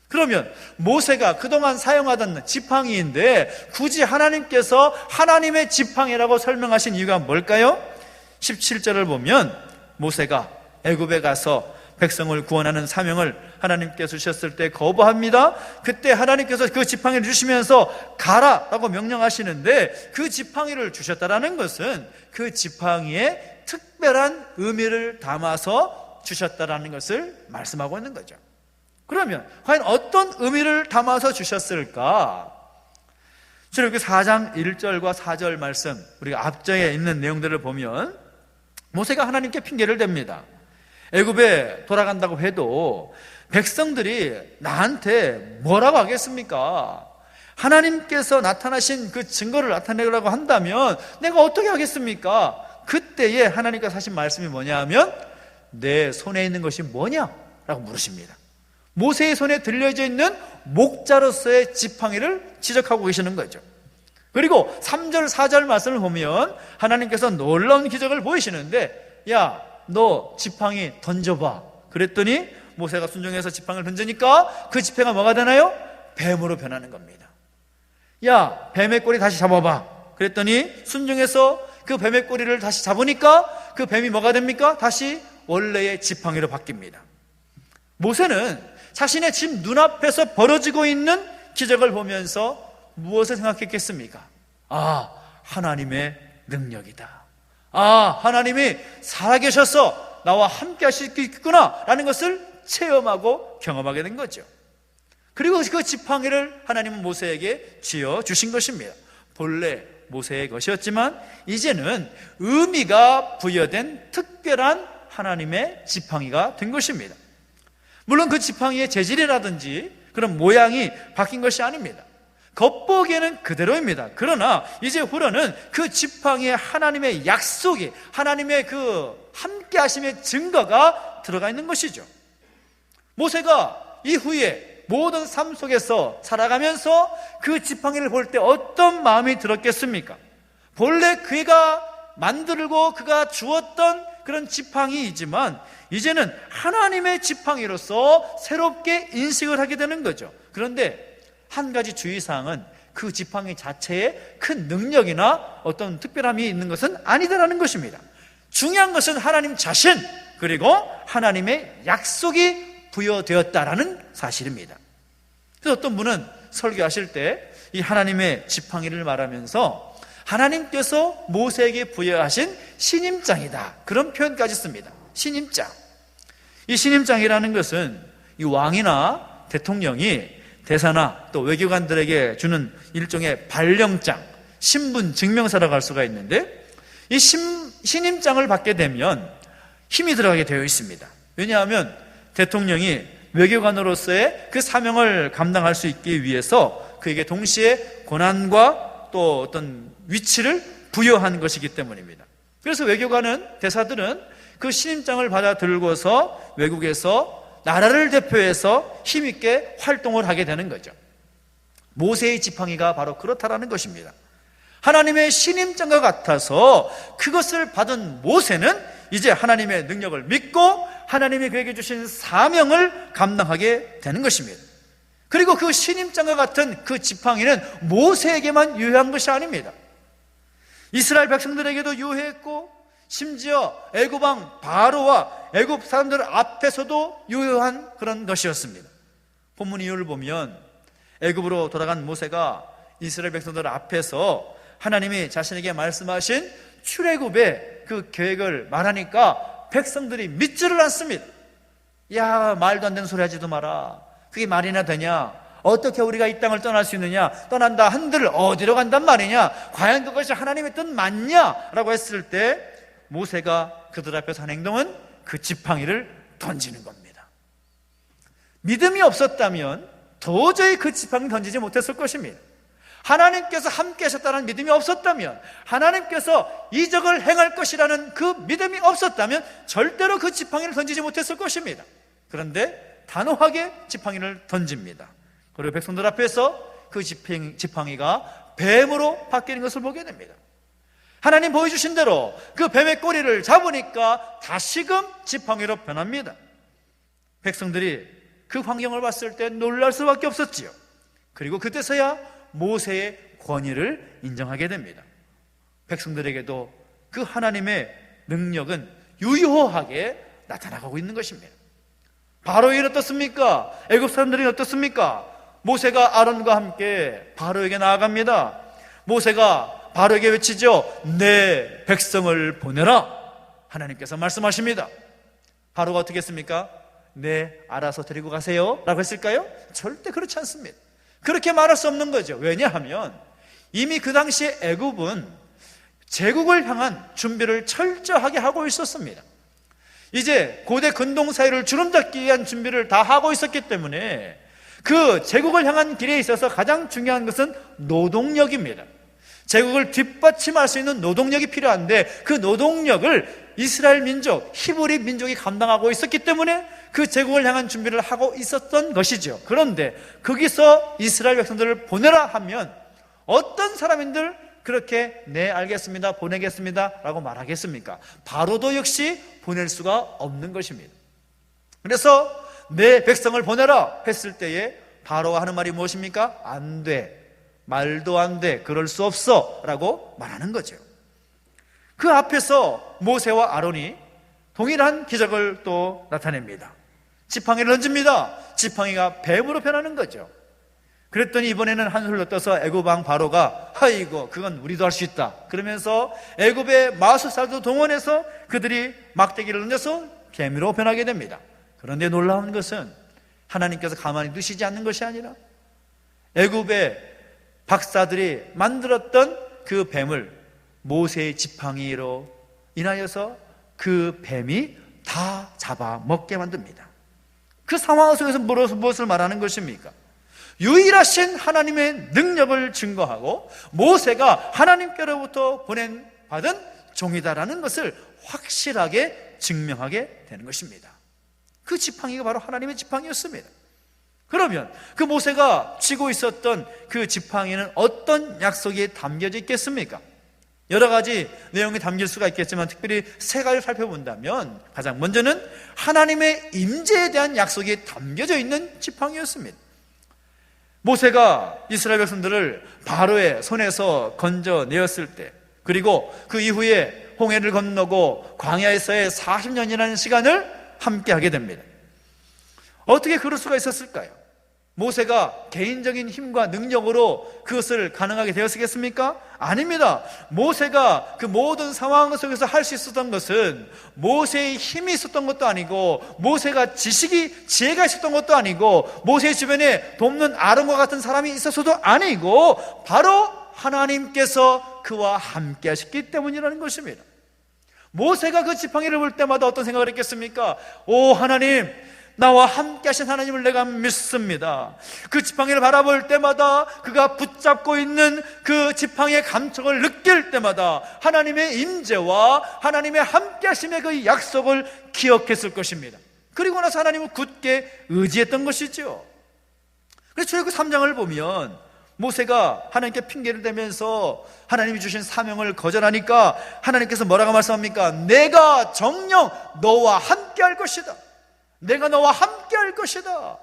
그러면 모세가 그동안 사용하던 지팡이인데 굳이 하나님께서 하나님의 지팡이라고 설명하신 이유가 뭘까요? 17절을 보면 모세가 애굽에 가서 백성을 구원하는 사명을 하나님께서 주셨을 때 거부합니다. 그때 하나님께서 그 지팡이를 주시면서 가라라고 명령하시는데, 그 지팡이를 주셨다라는 것은 그 지팡이에 특별한 의미를 담아서 주셨다라는 것을 말씀하고 있는 거죠. 그러면 과연 어떤 의미를 담아서 주셨을까? 출애굽기 4장 1절과 4절 말씀, 우리가 앞장에 있는 내용들을 보면 모세가 하나님께 핑계를 댑니다. 애굽에 돌아간다고 해도 백성들이 나한테 뭐라고 하겠습니까? 하나님께서 나타나신 그 증거를 나타내려고 한다면 내가 어떻게 하겠습니까? 그때에 하나님께서 하신 말씀이 뭐냐 하면 내 손에 있는 것이 뭐냐? 라고 물으십니다. 모세의 손에 들려져 있는 목자로서의 지팡이를 지적하고 계시는 거죠. 그리고 3절 4절 말씀을 보면 하나님께서 놀라운 기적을 보이시는데, 야, 너 지팡이 던져봐. 그랬더니 모세가 순종해서 지팡이를 던지니까 그 지팡이가 뭐가 되나요? 뱀으로 변하는 겁니다. 야, 뱀의 꼬리 다시 잡아봐. 그랬더니 순종해서 그 뱀의 꼬리를 다시 잡으니까 그 뱀이 뭐가 됩니까? 다시 원래의 지팡이로 바뀝니다. 모세는 자신의 집 눈앞에서 벌어지고 있는 기적을 보면서 무엇을 생각했겠습니까? 하나님의 능력이다. 하나님이 살아계셔서 나와 함께 하실 수 있구나 라는 것을 체험하고 경험하게 된 거죠. 그리고 그 지팡이를 하나님은 모세에게 쥐어 주신 것입니다. 본래 모세의 것이었지만 이제는 의미가 부여된 특별한 하나님의 지팡이가 된 것입니다. 물론 그 지팡이의 재질이라든지 그런 모양이 바뀐 것이 아닙니다. 겉보기에는 그대로입니다. 그러나 이제 후로는 그 지팡이에 하나님의 약속이, 하나님의 그 함께 하심의 증거가 들어가 있는 것이죠. 모세가 이후에 모든 삶 속에서 살아가면서 그 지팡이를 볼 때 어떤 마음이 들었겠습니까? 본래 그가 만들고 그가 주었던 그런 지팡이이지만 이제는 하나님의 지팡이로서 새롭게 인식을 하게 되는 거죠. 그런데 한 가지 주의사항은 그 지팡이 자체에 큰 능력이나 어떤 특별함이 있는 것은 아니다라는 것입니다. 중요한 것은 하나님 자신, 그리고 하나님의 약속이 부여되었다라는 사실입니다. 그래서 어떤 분은 설교하실 때 이 하나님의 지팡이를 말하면서 하나님께서 모세에게 부여하신 신임장이다, 그런 표현까지 씁니다. 신임장. 이 신임장이라는 것은 이 왕이나 대통령이 대사나 또 외교관들에게 주는 일종의 발령장, 신분 증명서라고 할 수가 있는데, 이 신임장을 받게 되면 힘이 들어가게 되어 있습니다. 왜냐하면 대통령이 외교관으로서의 그 사명을 감당할 수 있기 위해서 그에게 동시에 권한과 또 어떤 위치를 부여한 것이기 때문입니다. 그래서 외교관은, 대사들은 그 신임장을 받아 들고서 외국에서 나라를 대표해서 힘있게 활동을 하게 되는 거죠. 모세의 지팡이가 바로 그렇다라는 것입니다. 하나님의 신임장과 같아서 그것을 받은 모세는 이제 하나님의 능력을 믿고 하나님이 그에게 주신 사명을 감당하게 되는 것입니다. 그리고 그 신임장과 같은 그 지팡이는 모세에게만 유효한 것이 아닙니다. 이스라엘 백성들에게도 유효했고 심지어 애굽 왕 바로와 애굽 사람들 앞에서도 유효한 그런 것이었습니다. 본문 이유를 보면 애굽으로 돌아간 모세가 이스라엘 백성들 앞에서 하나님이 자신에게 말씀하신 출애굽의 그 계획을 말하니까 백성들이 믿지를 않습니다. 야, 말도 안 되는 소리 하지도 마라. 그게 말이나 되냐? 어떻게 우리가 이 땅을 떠날 수 있느냐? 떠난다 한들 어디로 간단 말이냐? 과연 그것이 하나님의 뜻 맞냐? 라고 했을 때 모세가 그들 앞에서 한 행동은 그 지팡이를 던지는 겁니다. 믿음이 없었다면 도저히 그 지팡이를 던지지 못했을 것입니다. 하나님께서 함께 하셨다는 믿음이 없었다면, 하나님께서 이적을 행할 것이라는 그 믿음이 없었다면 절대로 그 지팡이를 던지지 못했을 것입니다. 그런데 단호하게 지팡이를 던집니다. 그리고 백성들 앞에서 그 지팡이가 뱀으로 바뀌는 것을 보게 됩니다. 하나님 보여주신 대로 그 뱀의 꼬리를 잡으니까 다시금 지팡이로 변합니다. 백성들이 그 광경을 봤을 때 놀랄 수밖에 없었지요. 그리고 그때서야 모세의 권위를 인정하게 됩니다. 백성들에게도 그 하나님의 능력은 유효하게 나타나고 있는 것입니다. 바로의 일 어떻습니까? 애굽 사람들이 어떻습니까? 모세가 아론과 함께 바로에게 나아갑니다. 모세가 바로에게 외치죠. 내 백성을 보내라. 하나님께서 말씀하십니다. 바로가 어떻게 했습니까? 네, 알아서 데리고 가세요 라고 했을까요? 절대 그렇지 않습니다. 그렇게 말할 수 없는 거죠. 왜냐하면 이미 그 당시에 애굽은 제국을 향한 준비를 철저하게 하고 있었습니다. 이제 고대 근동사회를 주름잡기 위한 준비를 다 하고 있었기 때문에 그 제국을 향한 길에 있어서 가장 중요한 것은 노동력입니다. 제국을 뒷받침할 수 있는 노동력이 필요한데 그 노동력을 이스라엘 민족, 히브리 민족이 감당하고 있었기 때문에 그 제국을 향한 준비를 하고 있었던 것이죠. 그런데 거기서 이스라엘 백성들을 보내라 하면 어떤 사람인들 그렇게 네 알겠습니다, 보내겠습니다 라고 말하겠습니까? 바로도 역시 보낼 수가 없는 것입니다. 그래서 내 백성을 보내라 했을 때에 바로가 하는 말이 무엇입니까? 안 돼, 말도 안 돼, 그럴 수 없어 라고 말하는 거죠. 그 앞에서 모세와 아론이 동일한 기적을 또 나타냅니다. 지팡이를 던집니다. 지팡이가 뱀으로 변하는 거죠. 그랬더니 이번에는 한술 더 떠서 애굽 왕 바로가 아이고 그건 우리도 할 수 있다 그러면서 애굽의 마술사도 동원해서 그들이 막대기를 던져서 개미로 변하게 됩니다. 그런데 놀라운 것은 하나님께서 가만히 두시지 않는 것이 아니라 애굽의 박사들이 만들었던 그 뱀을 모세의 지팡이로 인하여서 그 뱀이 다 잡아먹게 만듭니다. 그 상황 속에서 무엇을 말하는 것입니까? 유일하신 하나님의 능력을 증거하고 모세가 하나님께로부터 받은 종이다라는 것을 확실하게 증명하게 되는 것입니다. 그 지팡이가 바로 하나님의 지팡이였습니다. 그러면 그 모세가 쥐고 있었던 그 지팡이는 어떤 약속이 담겨져 있겠습니까? 여러 가지 내용이 담길 수가 있겠지만 특별히 세 가지를 살펴본다면 가장 먼저는 하나님의 임재에 대한 약속이 담겨져 있는 지팡이였습니다. 모세가 이스라엘 백성들을 바로의 손에서 건져내었을 때, 그리고 그 이후에 홍해를 건너고 광야에서의 40년이라는 시간을 함께하게 됩니다. 어떻게 그럴 수가 있었을까요? 모세가 개인적인 힘과 능력으로 그것을 가능하게 되었겠습니까? 아닙니다. 모세가 그 모든 상황 속에서 할 수 있었던 것은 모세의 힘이 있었던 것도 아니고, 모세가 지혜가 있었던 것도 아니고, 모세의 주변에 돕는 아론과 같은 사람이 있어서도 아니고, 바로 하나님께서 그와 함께 하셨기 때문이라는 것입니다. 모세가 그 지팡이를 볼 때마다 어떤 생각을 했겠습니까? 오 하나님, 나와 함께 하신 하나님을 내가 믿습니다. 그 지팡이를 바라볼 때마다, 그가 붙잡고 있는 그 지팡이의 감촉을 느낄 때마다 하나님의 임재와 하나님의 함께 하심의 그 약속을 기억했을 것입니다. 그리고 나서 하나님을 굳게 의지했던 것이죠. 그래서 출애굽 3장을 보면 모세가 하나님께 핑계를 대면서 하나님이 주신 사명을 거절하니까 하나님께서 뭐라고 말씀합니까? 내가 정녕 너와 함께 할 것이다. 내가 너와 함께 할 것이다.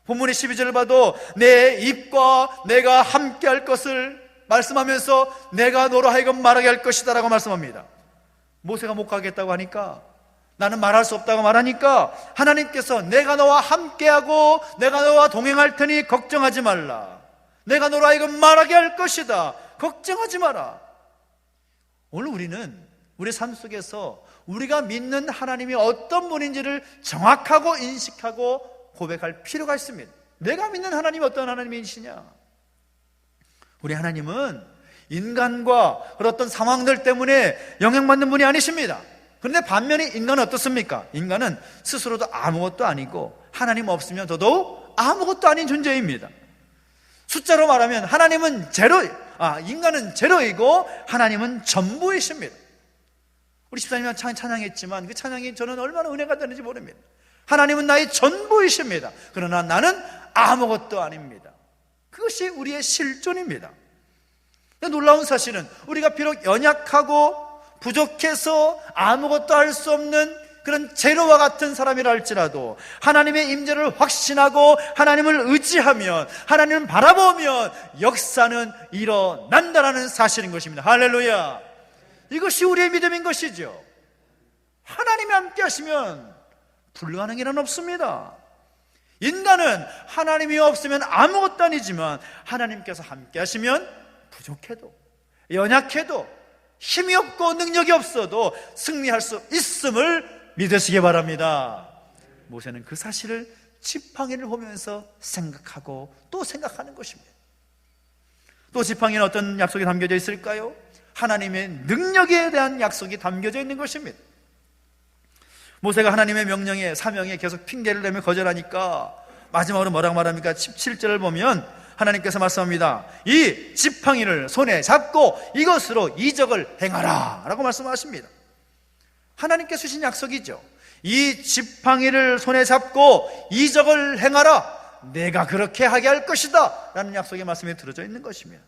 본문의 12절을 봐도 내 입과 내가 함께 할 것을 말씀하면서 내가 너로 하여금 말하게 할 것이다 라고 말씀합니다. 모세가 못 가겠다고 하니까, 나는 말할 수 없다고 말하니까 하나님께서 내가 너와 함께하고 내가 너와 동행할 테니 걱정하지 말라. 내가 너로 하여금 말하게 할 것이다. 걱정하지 마라. 오늘 우리는 우리 삶 속에서 우리가 믿는 하나님이 어떤 분인지를 정확하고 인식하고 고백할 필요가 있습니다. 내가 믿는 하나님이 어떤 하나님이시냐? 우리 하나님은 인간과 그런 어떤 상황들 때문에 영향받는 분이 아니십니다. 그런데 반면에 인간은 어떻습니까? 인간은 스스로도 아무것도 아니고 하나님 없으면 더더욱 아무것도 아닌 존재입니다. 숫자로 말하면 인간은 제로이고 하나님은 전부이십니다. 우리 집사님이 찬양했지만 그 찬양이 저는 얼마나 은혜가 되는지 모릅니다. 하나님은 나의 전부이십니다. 그러나 나는 아무것도 아닙니다. 그것이 우리의 실존입니다. 놀라운 사실은 우리가 비록 연약하고 부족해서 아무것도 할 수 없는 그런 제로와 같은 사람이라 할지라도 하나님의 임재를 확신하고 하나님을 의지하면, 하나님을 바라보면 역사는 일어난다라는 사실인 것입니다. 할렐루야. 이것이 우리의 믿음인 것이죠. 하나님이 함께 하시면 불가능한 일은 없습니다. 인간은 하나님이 없으면 아무것도 아니지만 하나님께서 함께 하시면 부족해도, 연약해도, 힘이 없고 능력이 없어도 승리할 수 있음을 믿으시기 바랍니다. 모세는 그 사실을 지팡이를 보면서 생각하고 또 생각하는 것입니다. 또 지팡이는 어떤 약속이 담겨져 있을까요? 하나님의 능력에 대한 약속이 담겨져 있는 것입니다. 모세가 하나님의 명령에, 사명에 계속 핑계를 대며 거절하니까 마지막으로 뭐라고 말합니까? 17절을 보면 하나님께서 말씀합니다. 이 지팡이를 손에 잡고 이것으로 이적을 행하라 라고 말씀하십니다. 하나님께서 주신 약속이죠. 이 지팡이를 손에 잡고 이적을 행하라, 내가 그렇게 하게 할 것이다 라는 약속의 말씀이 들어져 있는 것입니다.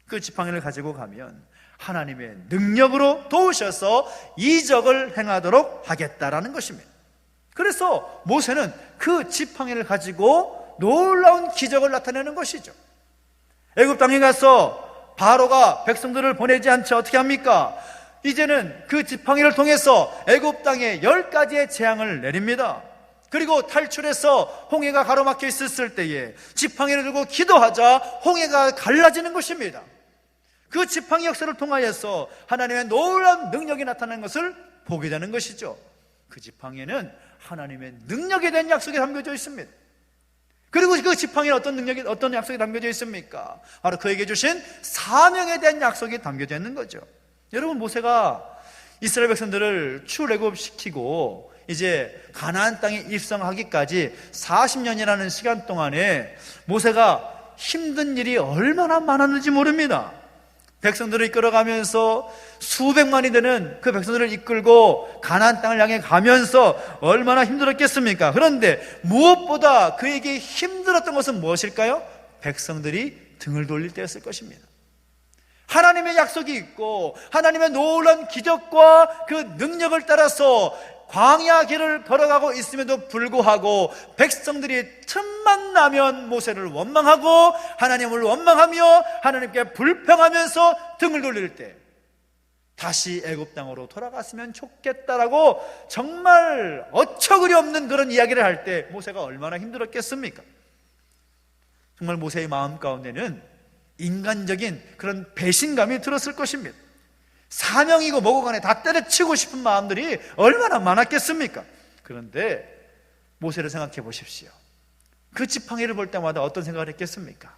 그 지팡이를 가지고 가면 하나님의 능력으로 도우셔서 이적을 행하도록 하겠다라는 것입니다. 그래서 모세는 그 지팡이를 가지고 놀라운 기적을 나타내는 것이죠. 애굽 땅에 가서 바로가 백성들을 보내지 않자 어떻게 합니까? 이제는 그 지팡이를 통해서 애굽 땅에 10가지의 재앙을 내립니다. 그리고 탈출해서 홍해가 가로막혀 있었을 때에 지팡이를 들고 기도하자 홍해가 갈라지는 것입니다. 그 지팡이 역사를 통하여서 하나님의 놀라운 능력이 나타나는 것을 보게 되는 것이죠. 그 지팡이에는 하나님의 능력에 대한 약속이 담겨져 있습니다. 그리고 그 지팡이에 어떤 능력이, 어떤 약속이 담겨져 있습니까? 바로 그에게 주신 사명에 대한 약속이 담겨져 있는 거죠. 여러분, 모세가 이스라엘 백성들을 출애굽시키고 이제 가나안 땅에 입성하기까지 40년이라는 시간 동안에 모세가 힘든 일이 얼마나 많았는지 모릅니다. 백성들을 이끌어가면서 수백만이 되는 그 백성들을 이끌고 가나안 땅을 향해 가면서 얼마나 힘들었겠습니까? 그런데 무엇보다 그에게 힘들었던 것은 무엇일까요? 백성들이 등을 돌릴 때였을 것입니다. 하나님의 약속이 있고 하나님의 놀라운 기적과 그 능력을 따라서 광야 길을 걸어가고 있음에도 불구하고 백성들이 틈만 나면 모세를 원망하고 하나님을 원망하며 하나님께 불평하면서 등을 돌릴 때 다시 애굽 땅으로 돌아갔으면 좋겠다라고 정말 어처구니 없는 그런 이야기를 할 때 모세가 얼마나 힘들었겠습니까? 정말 모세의 마음 가운데는 인간적인 그런 배신감이 들었을 것입니다. 사명이고 뭐고 간에 다 때려치고 싶은 마음들이 얼마나 많았겠습니까? 그런데 모세를 생각해 보십시오. 그 지팡이를 볼 때마다 어떤 생각을 했겠습니까?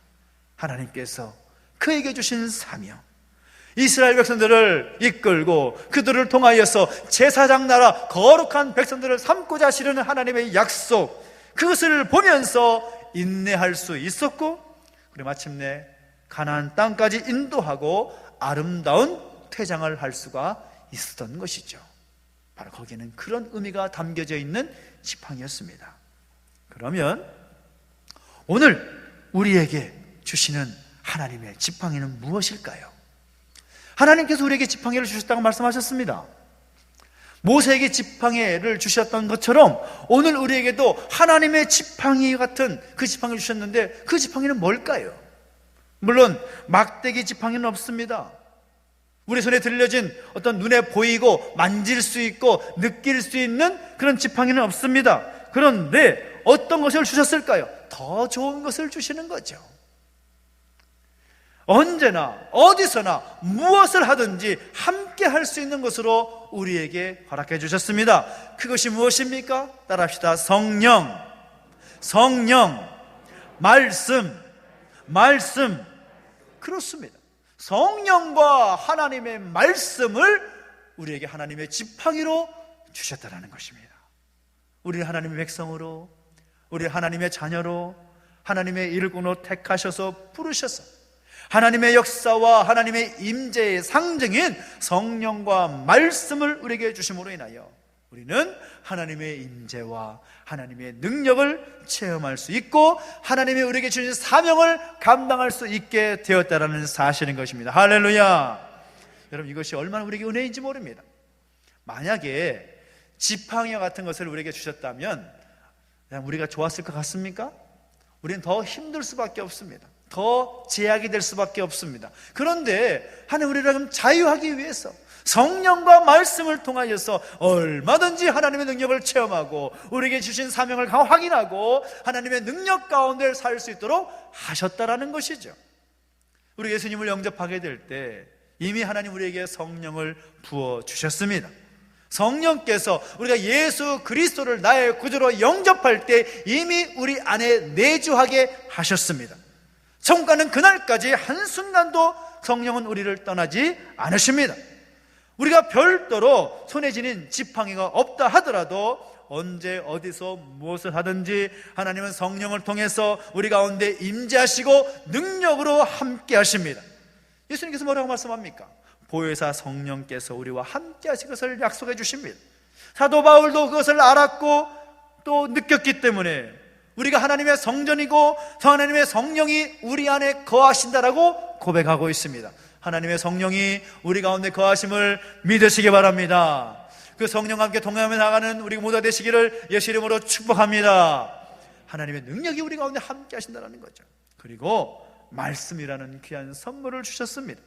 하나님께서 그에게 주신 사명, 이스라엘 백성들을 이끌고 그들을 통하여서 제사장 나라 거룩한 백성들을 삼고자 하시려는 하나님의 약속, 그것을 보면서 인내할 수 있었고, 그리고 마침내 가나안 땅까지 인도하고 아름다운 퇴장을 할 수가 있었던 것이죠. 바로 거기에는 그런 의미가 담겨져 있는 지팡이였습니다. 그러면 오늘 우리에게 주시는 하나님의 지팡이는 무엇일까요? 하나님께서 우리에게 지팡이를 주셨다고 말씀하셨습니다. 모세에게 지팡이를 주셨던 것처럼 오늘 우리에게도 하나님의 지팡이 같은 그 지팡이를 주셨는데 그 지팡이는 뭘까요? 물론 막대기 지팡이는 없습니다. 우리 손에 들려진 어떤 눈에 보이고 만질 수 있고 느낄 수 있는 그런 지팡이는 없습니다. 그런데 어떤 것을 주셨을까요? 더 좋은 것을 주시는 거죠. 언제나 어디서나 무엇을 하든지 함께 할 수 있는 것으로 우리에게 허락해 주셨습니다. 그것이 무엇입니까? 따라합시다. 성령, 말씀. 그렇습니다. 성령과 하나님의 말씀을 우리에게 하나님의 지팡이로 주셨다는 것입니다. 우리를 하나님의 백성으로, 우리 하나님의 자녀로, 하나님의 일꾼으로 택하셔서 부르셔서 하나님의 역사와 하나님의 임재의 상징인 성령과 말씀을 우리에게 주심으로 인하여 우리는 하나님의 임재와 하나님의 능력을 체험할 수 있고 하나님이 우리에게 주신 사명을 감당할 수 있게 되었다는 사실인 것입니다. 할렐루야. 여러분, 이것이 얼마나 우리에게 은혜인지 모릅니다. 만약에 지팡이와 같은 것을 우리에게 주셨다면 우리가 좋았을 것 같습니까? 우리는 더 힘들 수밖에 없습니다. 더 제약이 될 수밖에 없습니다. 그런데 하나님 우리를 자유하기 위해서 성령과 말씀을 통하여서 얼마든지 하나님의 능력을 체험하고 우리에게 주신 사명을 확인하고 하나님의 능력 가운데 살 수 있도록 하셨다라는 것이죠. 우리 예수님을 영접하게 될 때 이미 하나님 우리에게 성령을 부어주셨습니다. 성령께서 우리가 예수 그리스도를 나의 구주로 영접할 때 이미 우리 안에 내주하게 하셨습니다. 천국 가는 그날까지 한순간도 성령은 우리를 떠나지 않으십니다. 우리가 별도로 손에 지닌 지팡이가 없다 하더라도 언제 어디서 무엇을 하든지 하나님은 성령을 통해서 우리 가운데 임재하시고 능력으로 함께 하십니다. 예수님께서 뭐라고 말씀합니까? 보혜사 성령께서 우리와 함께 하실 것을 약속해 주십니다. 사도 바울도 그것을 알았고 또 느꼈기 때문에 우리가 하나님의 성전이고 하나님의 성령이 우리 안에 거하신다라고 고백하고 있습니다. 하나님의 성령이 우리 가운데 거하심을 믿으시기 바랍니다. 그 성령과 함께 동행하며 나가는 우리 모두가 되시기를 예수 이름으로 축복합니다. 하나님의 능력이 우리 가운데 함께 하신다는 거죠. 그리고 말씀이라는 귀한 선물을 주셨습니다.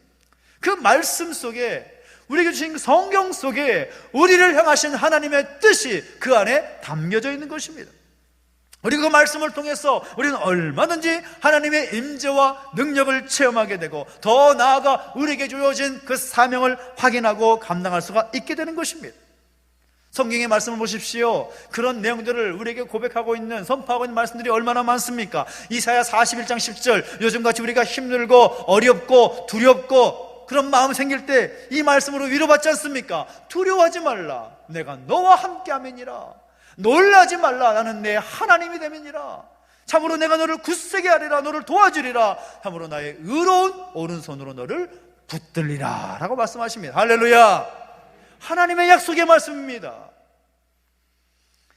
그 말씀 속에 우리에게 주신 성경 속에 우리를 향하신 하나님의 뜻이 그 안에 담겨져 있는 것입니다. 우리 그 말씀을 통해서 우리는 얼마든지 하나님의 임재와 능력을 체험하게 되고 더 나아가 우리에게 주어진 그 사명을 확인하고 감당할 수가 있게 되는 것입니다. 성경의 말씀을 보십시오. 그런 내용들을 우리에게 고백하고 있는, 선포하고 있는 말씀들이 얼마나 많습니까? 이사야 41장 10절, 요즘같이 우리가 힘들고 어렵고 두렵고 그런 마음 생길 때 이 말씀으로 위로받지 않습니까? 두려워하지 말라, 내가 너와 함께함이니라. 놀라지 말라, 나는 내 하나님이 됨이니라. 참으로 내가 너를 굳세게 하리라, 너를 도와주리라. 참으로 나의 의로운 오른손으로 너를 붙들리라 라고 말씀하십니다. 할렐루야. 하나님의 약속의 말씀입니다.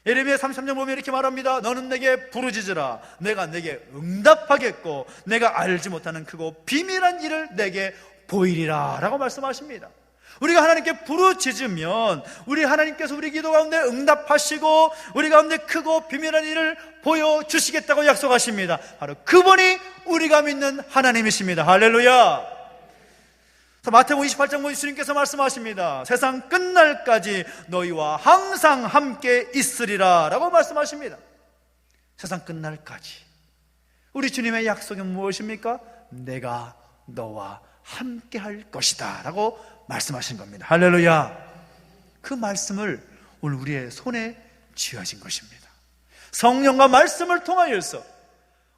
예레미야 33장 보면 이렇게 말합니다. 너는 내게 부르짖으라, 내가 내게 응답하겠고 내가 알지 못하는 크고 비밀한 일을 내게 보이리라 라고 말씀하십니다. 우리가 하나님께 부르짖으면 우리 하나님께서 우리 기도 가운데 응답하시고 우리 가운데 크고 비밀한 일을 보여주시겠다고 약속하십니다. 바로 그분이 우리가 믿는 하나님이십니다. 할렐루야. 마태복음 28장 보면 예수님께서 말씀하십니다. 세상 끝날까지 너희와 항상 함께 있으리라 라고 말씀하십니다. 세상 끝날까지. 우리 주님의 약속은 무엇입니까? 내가 너와 함께 할 것이다 라고 말씀하신 겁니다. 할렐루야. 그 말씀을 오늘 우리의 손에 쥐어진 것입니다. 성령과 말씀을 통하여서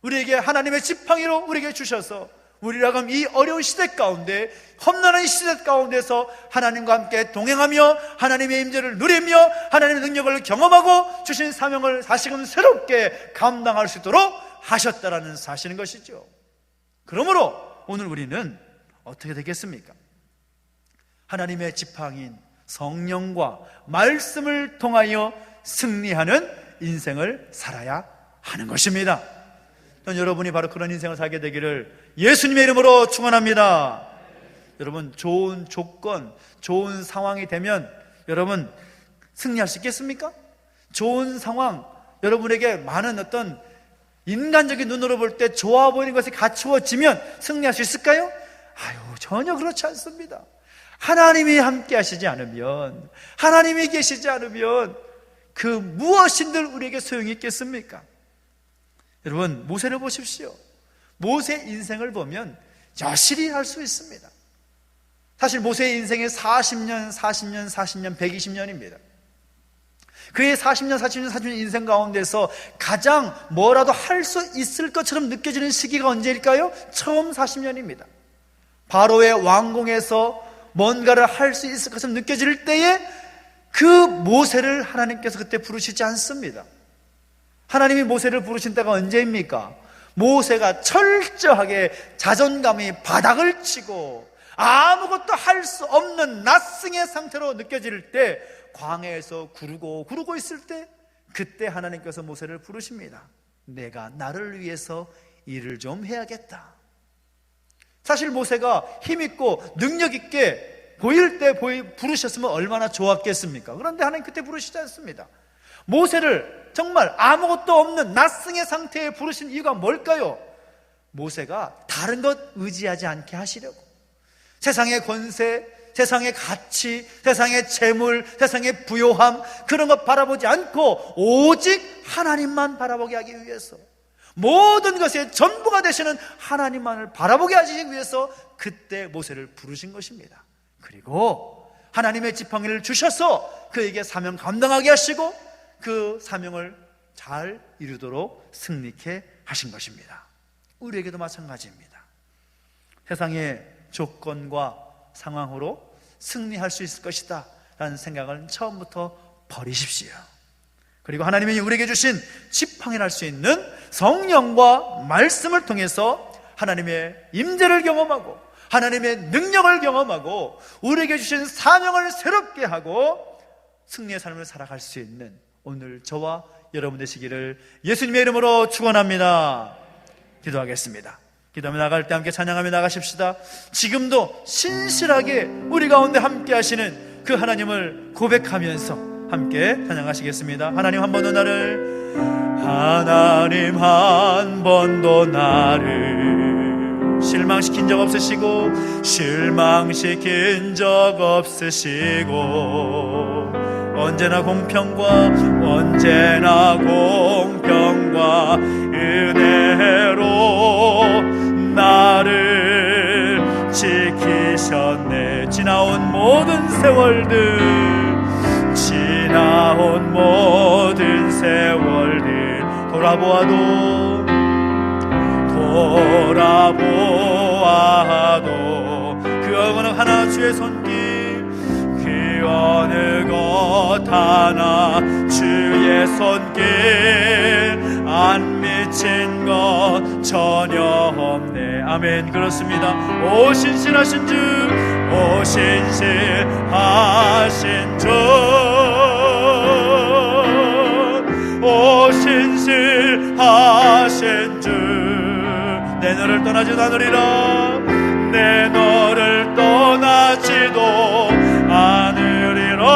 우리에게 하나님의 지팡이로 우리에게 주셔서 우리라고 이 어려운 시대 가운데, 험난한 시대 가운데서 하나님과 함께 동행하며 하나님의 임재를 누리며 하나님의 능력을 경험하고 주신 사명을 다시금 새롭게 감당할 수 있도록 하셨다라는 사실인 것이죠. 그러므로 오늘 우리는 어떻게 되겠습니까? 하나님의 지팡이인 성령과 말씀을 통하여 승리하는 인생을 살아야 하는 것입니다. 전 여러분이 바로 그런 인생을 살게 되기를 예수님의 이름으로 축원합니다. 여러분, 좋은 조건, 좋은 상황이 되면 여러분 승리할 수 있겠습니까? 좋은 상황, 여러분에게 많은 어떤 인간적인 눈으로 볼 때 좋아 보이는 것이 갖추어지면 승리할 수 있을까요? 전혀 그렇지 않습니다. 하나님이 함께 하시지 않으면, 하나님이 계시지 않으면 그 무엇인들 우리에게 소용이 있겠습니까? 여러분, 모세를 보십시오. 모세 인생을 보면 여실히 알 수 있습니다. 사실 모세의 인생이 40년, 120년입니다. 그의 40년, 40년 인생 가운데서 가장 뭐라도 할 수 있을 것처럼 느껴지는 시기가 언제일까요? 처음 40년입니다. 바로의 왕궁에서 뭔가를 할 수 있을 것처럼 느껴질 때에 그 모세를 하나님께서 그때 부르시지 않습니다. 하나님이 모세를 부르신 때가 언제입니까? 모세가 철저하게 자존감이 바닥을 치고 아무것도 할 수 없는 낫승의 상태로 느껴질 때, 광야에서 구르고 있을 때, 그때 하나님께서 모세를 부르십니다. 내가 나를 위해서 일을 좀 해야겠다. 사실 모세가 힘있고 능력있게 보일 때 부르셨으면 얼마나 좋았겠습니까? 그런데 하나님 그때 부르시지 않습니다. 모세를 정말 아무것도 없는 낫승의 상태에 부르신 이유가 뭘까요? 모세가 다른 것 의지하지 않게 하시려고. 세상의 권세, 세상의 가치, 세상의 재물, 세상의 부요함, 그런 것 바라보지 않고 오직 하나님만 바라보게 하기 위해서, 모든 것의 전부가 되시는 하나님만을 바라보게 하시기 위해서 그때 모세를 부르신 것입니다. 그리고 하나님의 지팡이를 주셔서 그에게 사명 감당하게 하시고 그 사명을 잘 이루도록 승리케 하신 것입니다. 우리에게도 마찬가지입니다. 세상의 조건과 상황으로 승리할 수 있을 것이다 라는 생각을 처음부터 버리십시오. 그리고 하나님이 우리에게 주신 지팡이를 할 수 있는 성령과 말씀을 통해서 하나님의 임재를 경험하고 하나님의 능력을 경험하고 우리에게 주신 사명을 새롭게 하고 승리의 삶을 살아갈 수 있는 오늘 저와 여러분 되시기를 예수님의 이름으로 축원합니다. 기도하겠습니다. 기도하며 나갈 때 함께 찬양하며 나가십시다. 지금도 신실하게 우리 가운데 함께 하시는 그 하나님을 고백하면서 함께 찬양하시겠습니다. 하나님 한 번도 나를, 하나님 한 번도 나를 실망시킨 적 없으시고 실망시킨 적 없으시고 언제나 공평과 은혜로 나를 지키셨네. 지나온 모든 세월들, 지나온 모든 세월들 돌아보아도 그 어느 하나 주의 손길, 그 어느 것 하나 주의 손길 안 미친 것 전혀 없네. 아멘. 그렇습니다. 오 신실하신 주, 오 신실하신 주, 오 신실하신 주, 내 너를 떠나지도 않으리라. 내 너를 떠나지도 않으리라.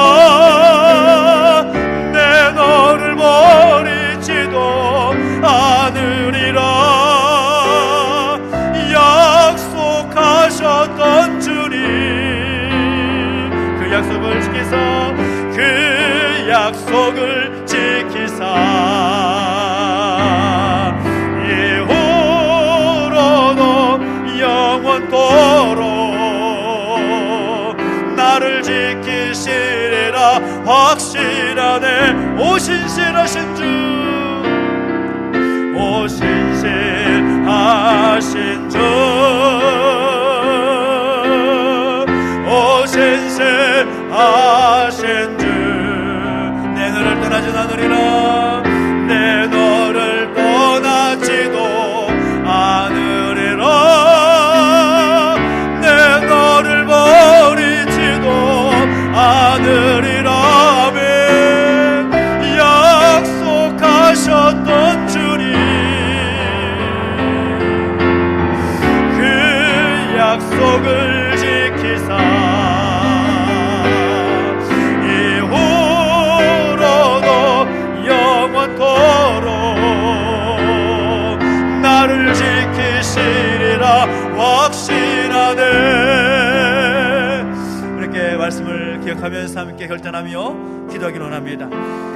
내 너를 버리지도 않으리라. 약속하셨던 주님, 그 약속을 지키사, 그 약속을 지키사 영원토록 나를 지키시리라 확신하네. 오 신실하신 주, 오 신실하신 주, 오 신실하신 주, 내 너를 떠나지 않으리라. 내 너를 떠나지도 않으리라. 내 너를 버리지도 않으리라. 아멘. 약속하셨던 주님, 그 약속을 지키사 이후로도 영원토록 나를 지키시리라 확신하네. 이렇게 말씀을 기억하면서 함께 결단하며 기도하기를 원합니다.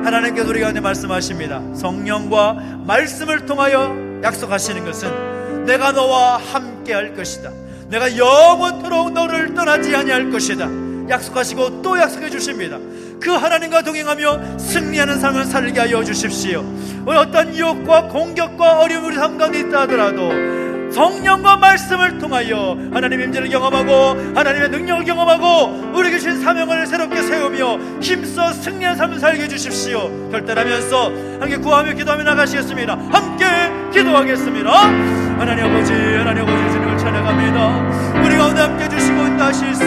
하나님께서 우리 가운데 말씀하십니다. 성령과 말씀을 통하여 약속하시는 것은 내가 너와 함께 할 것이다. 내가 영원토록 너를 떠나지 아니할 것이다. 약속하시고 또 약속해 주십니다. 그 하나님과 동행하며 승리하는 삶을 살게 하여 주십시오. 어떤 유혹과 공격과 어려움이 우리 삶 가운데 있다 하더라도 성령과 말씀을 통하여 하나님의 임재를 경험하고 하나님의 능력을 경험하고 우리 주신 사명을 새롭게 세우며 힘써 승리하는 삶을 살게 해주십시오. 결단하면서 함께 구하며 기도하며 나가시겠습니다. 함께 기도하겠습니다. 하나님 아버지, 하나님 아버지 주님을 찬양합니다. 우리 가운데 함께 해주시고 인도하시사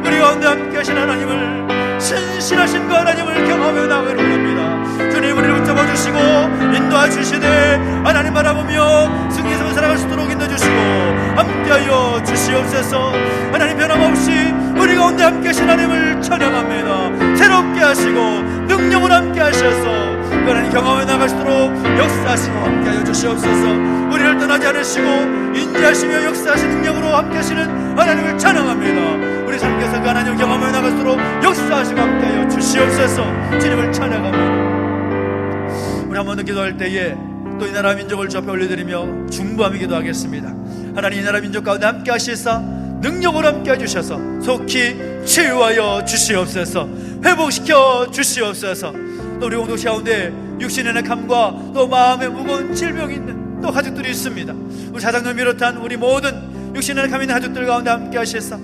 우리 가운데 함께 하신 하나님을 신실하신 그 하나님을 경험해 나가기를 원합니다. 주님 우리를 붙잡아 주시고 인도해 주시되 하나님 바라보며 승리의 삶을 살아갈 수 있도록 인도해 주시고 함께하여 주시옵소서. 하나님 변함없이 우리 가운데 함께 하신 하나님을 찬양합니다. 새롭게 하시고 능력을 함께 하셔서 그 하나님 경험해 나갈 수 있도록 역사하시고 함께하여 주시옵소서. 우리를 떠나지 않으시고 인지하시며 역사하시는 능력으로 함께 하시는 하나님을 찬양합니다. 우리 삶께서 그 하나님을 경험해 나갈수록 역사하시고 함께하여 주시옵소서. 주님을 찬양합니다. 우리 한 번 더 기도할 때에 또 이 나라 민족을 주 앞에 올려드리며 중보하며 기도하겠습니다. 하나님 이 나라 민족 가운데 함께 하시사 능력으로 함께 해주셔서 속히 치유하여 주시옵소서. 회복시켜 주시옵소서. 또 우리 공동체 가운데 육신의 낙함과 또 마음에 무거운 질병이 있는 또 가족들이 있습니다. 우리 자장님 비롯한 우리 모든 육신의 낙함 있는 가족들 가운데 함께 하시사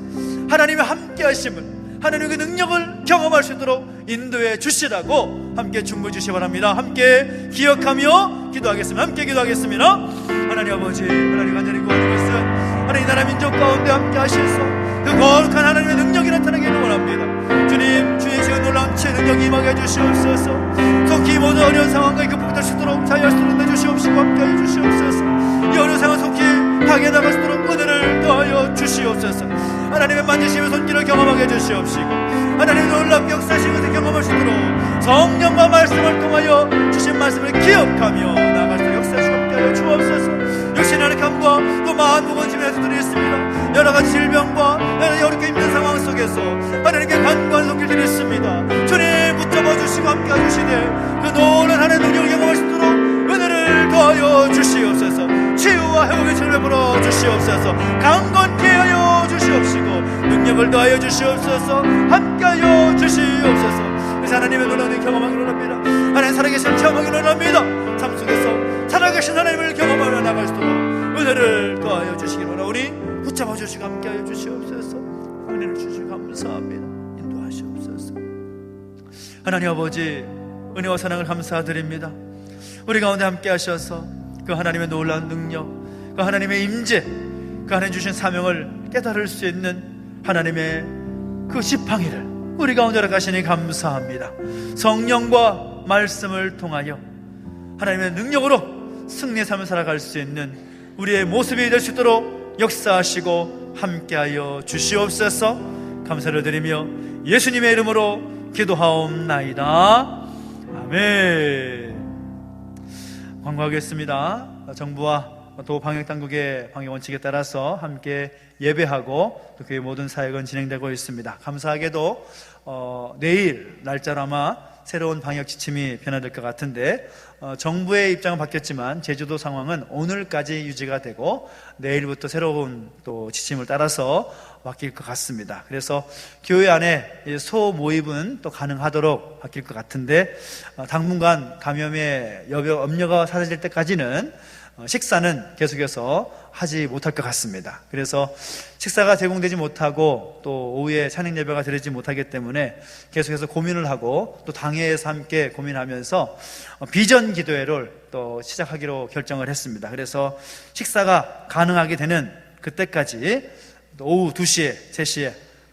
하나님의 함께 하심을 하나님의 능력을 경험할 수 있도록 인도해 주시라고 함께 중보해 주시기 바랍니다. 함께 기억하며 기도하겠습니다. 함께 기도하겠습니다. 하나님 아버지, 하나님 간절히 구하는 것은 하나님 이 나라 민족 가운데 함께 하셔서 그 거룩한 하나님의 능력이 나타나기를 원합니다. 주님, 주의 지은 놀라운 치의 능력이 임하게 해주시옵소서. 속히 모든 어려운 상황과 극복될 수 있도록 자유할 수 있도록 내주시옵시고 함께하여 주시옵소서. 이 어려운 상황 속히 파괴 나갈 수 있도록 은혜를 더하여 주시옵소서. 하나님의 만지심의 손길을 경험하게 해주시옵시고 하나님의 놀랍게 역사하신 것을 경험할 수 있도록 성령과 말씀을 통하여 주신 말씀을 기억하며 나아갈 수 있도록 역사하시고 함께하여 주옵소서. 역시 나의 감과 또 마음 무거운 짐의 자들이 있습니다. 여러가지 질병과 여러 어렵게 힘든 상황 속에서 하나님께 간구하는 손길들이 있습니다. 주님 붙잡아 주시고 함께해 주시되 그 놀라운 하나님의 능력을 경험할 수 있도록 은혜를 더하여 주시옵소서. 치유와 회복의 철을 베풀어 주시옵소서. 강건케 하여 주시옵시고 능력을 더하여 주시옵소서. 함께하여 주시옵소서. 그래서 하나님의 놀라운 원합니다. 하나님 살아계신 경험이 원합니다. 삶 속에서 살아계신 하나님을 경험하며 나갈 수 있도록 은혜를 더하여 주시길 원하오니 붙잡아 주시고 함께하여 주시옵소서. 은혜를 주시고 감사합니다. 인도하시옵소서. 하나님 아버지, 은혜와 사랑을 감사드립니다. 우리 가운데 함께 하셔서 그 하나님의 놀라운 능력, 그 하나님의 임재, 그 하나님 주신 사명을 깨달을 수 있는 하나님의 그 지팡이를 우리 가운데 허락하시니 감사합니다. 성령과 말씀을 통하여 하나님의 능력으로 승리의 삶을 살아갈 수 있는 우리의 모습이 될 수 있도록 역사하시고 함께하여 주시옵소서. 감사를 드리며 예수님의 이름으로 기도하옵나이다. 아멘. 광고하겠습니다. 정부와 또 방역당국의 방역 원칙에 따라서 함께 예배하고 또 교회 모든 사역은 진행되고 있습니다. 감사하게도 내일 날짜로 아마 새로운 방역 지침이 변화될 것 같은데 정부의 입장은 바뀌었지만 제주도 상황은 오늘까지 유지가 되고 내일부터 새로운 또 지침을 따라서 바뀔 것 같습니다. 그래서 교회 안에 소모임은 또 가능하도록 바뀔 것 같은데 당분간 감염의 염려가 사라질 때까지는 식사는 계속해서 하지 못할 것 같습니다. 그래서 식사가 제공되지 못하고 또 오후에 찬양 예배가 드리지 못하기 때문에 계속해서 고민을 하고 또 당회에서 함께 고민하면서 비전 기도회를 또 시작하기로 결정을 했습니다. 그래서 식사가 가능하게 되는 그때까지 또 오후 2시에 3시에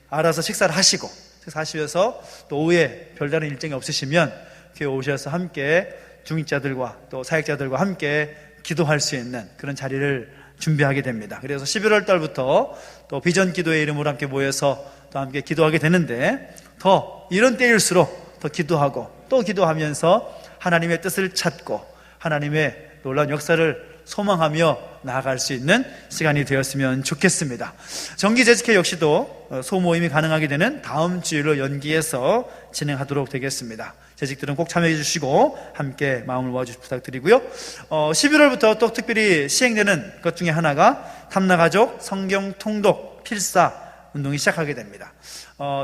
알아서 식사를 하시고 식사하시면서 또 오후에 별다른 일정이 없으시면 교회 오셔서 함께 중직자들과 또 사역자들과 함께 기도할 수 있는 그런 자리를 준비하게 됩니다. 그래서 11월 달부터 또 비전 기도의 이름으로 함께 모여서 또 함께 기도하게 되는데 더 이런 때일수록 더 기도하고 또 기도하면서 하나님의 뜻을 찾고 하나님의 놀라운 역사를 소망하며 나아갈 수 있는 시간이 되었으면 좋겠습니다. 정기재직회 역시도 소모임이 가능하게 되는 다음 주일로 연기해서 진행하도록 되겠습니다. 재직들은 꼭 참여해 주시고 함께 마음을 모아주시기 부탁드리고요. 11월부터 또 특별히 시행되는 것 중에 하나가 탐나가족 성경 통독 필사 운동이 시작하게 됩니다.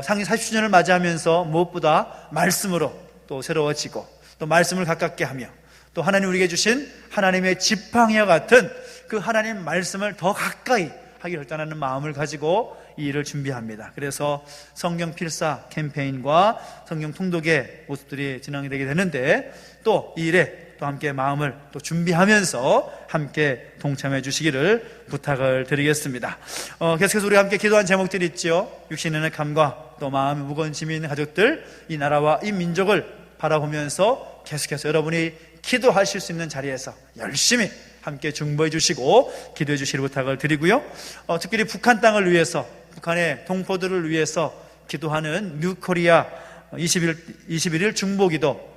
상위 40주년을 맞이하면서 무엇보다 말씀으로 또 새로워지고 또 말씀을 가깝게 하며 또 하나님 우리에게 주신 하나님의 지팡이와 같은 그 하나님 말씀을 더 가까이 하기 결단하는 마음을 가지고 이 일을 준비합니다. 그래서 성경 필사 캠페인과 성경 통독의 모습들이 진행되게 되는데 또 이 일에 또 함께 마음을 또 준비하면서 함께 동참해 주시기를 부탁을 드리겠습니다. 계속해서 우리 함께 기도한 제목들이 있죠. 육신의 감과 또 마음이 무거운 짐이 있는 가족들, 이 나라와 이 민족을 바라보면서 계속해서 여러분이 기도하실 수 있는 자리에서 열심히 함께 중보해 주시고 기도해 주시기를 부탁을 드리고요. 특별히 북한 땅을 위해서 북한의 동포들을 위해서 기도하는 뉴코리아 21일 중보기도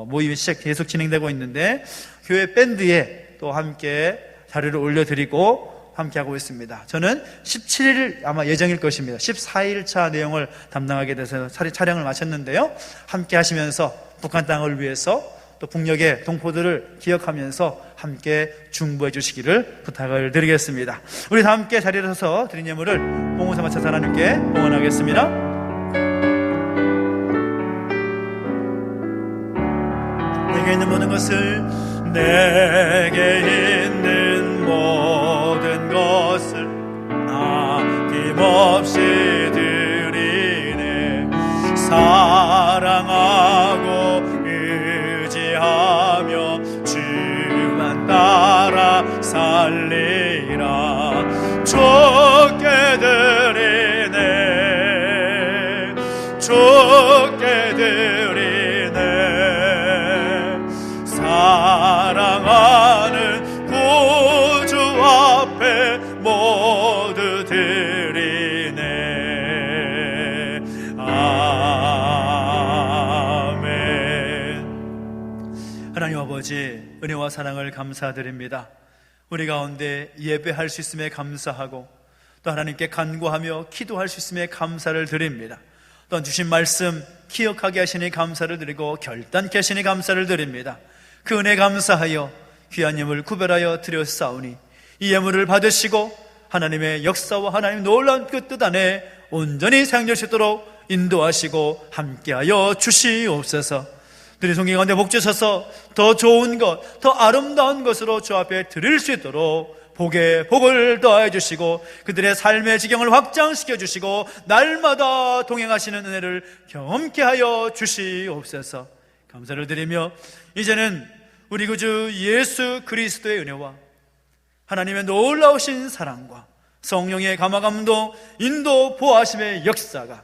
모임이 계속 진행되고 있는데 교회 밴드에 또 함께 자료를 올려드리고 함께하고 있습니다. 저는 17일 아마 예정일 것입니다. 14일차 내용을 담당하게 돼서 촬영을 마쳤는데요. 함께 하시면서 북한 땅을 위해서 또 북녘의 동포들을 기억하면서 함께 중보해 주시기를 부탁을 드리겠습니다. 우리 다 함께 자리에 서서 드린 예물을 봉헌 삼아 찬송 하나님께 봉헌하겠습니다. 내게 있는 모든 것을 내게 있는 모든 것을 아낌없이 드리네. 사랑하고 의지하며 주만 따라 살리라. 좋게 드리네, 좋게 드리네. 사랑하는 구주 앞에 모두 드리네. 아멘. 하나님 아버지, 은혜와 사랑을 감사드립니다. 우리 가운데 예배할 수 있음에 감사하고 또 하나님께 간구하며 기도할 수 있음에 감사를 드립니다. 또한 주신 말씀 기억하게 하시니 감사를 드리고 결단케 하시니 감사를 드립니다. 그 은혜 감사하여 귀한 예물 구별하여 드렸사오니 이 예물을 받으시고 하나님의 역사와 하나님의 놀라운 그 뜻 안에 온전히 사용될 수 있도록 인도하시고 함께하여 주시옵소서. 들이 성경 가운데 복 주셔서 더 좋은 것, 더 아름다운 것으로 주 앞에 드릴 수 있도록 복에 복을 더해 주시고 그들의 삶의 지경을 확장시켜 주시고 날마다 동행하시는 은혜를 경험케 하여 주시옵소서. 감사를 드리며 이제는 우리 구주 예수 그리스도의 은혜와 하나님의 놀라우신 사랑과 성령의 감화감동, 인도, 보호하심의 역사가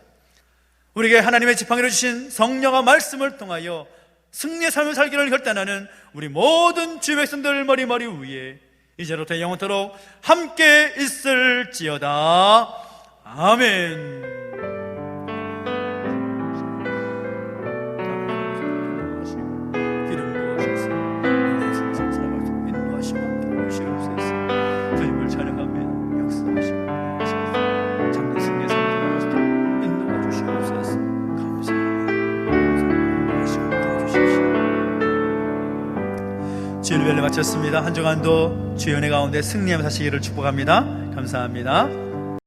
우리에게 하나님의 지팡이로 주신 성령과 말씀을 통하여 승리의 삶을 살기를 결단하는 우리 모든 주의 백성들 머리 위에 이제로부터 영원토록 함께 있을지어다. 아멘. 주일을 마쳤습니다. 한 주간도 주의 은혜 가운데 승리하며 사시기를 축복합니다. 감사합니다.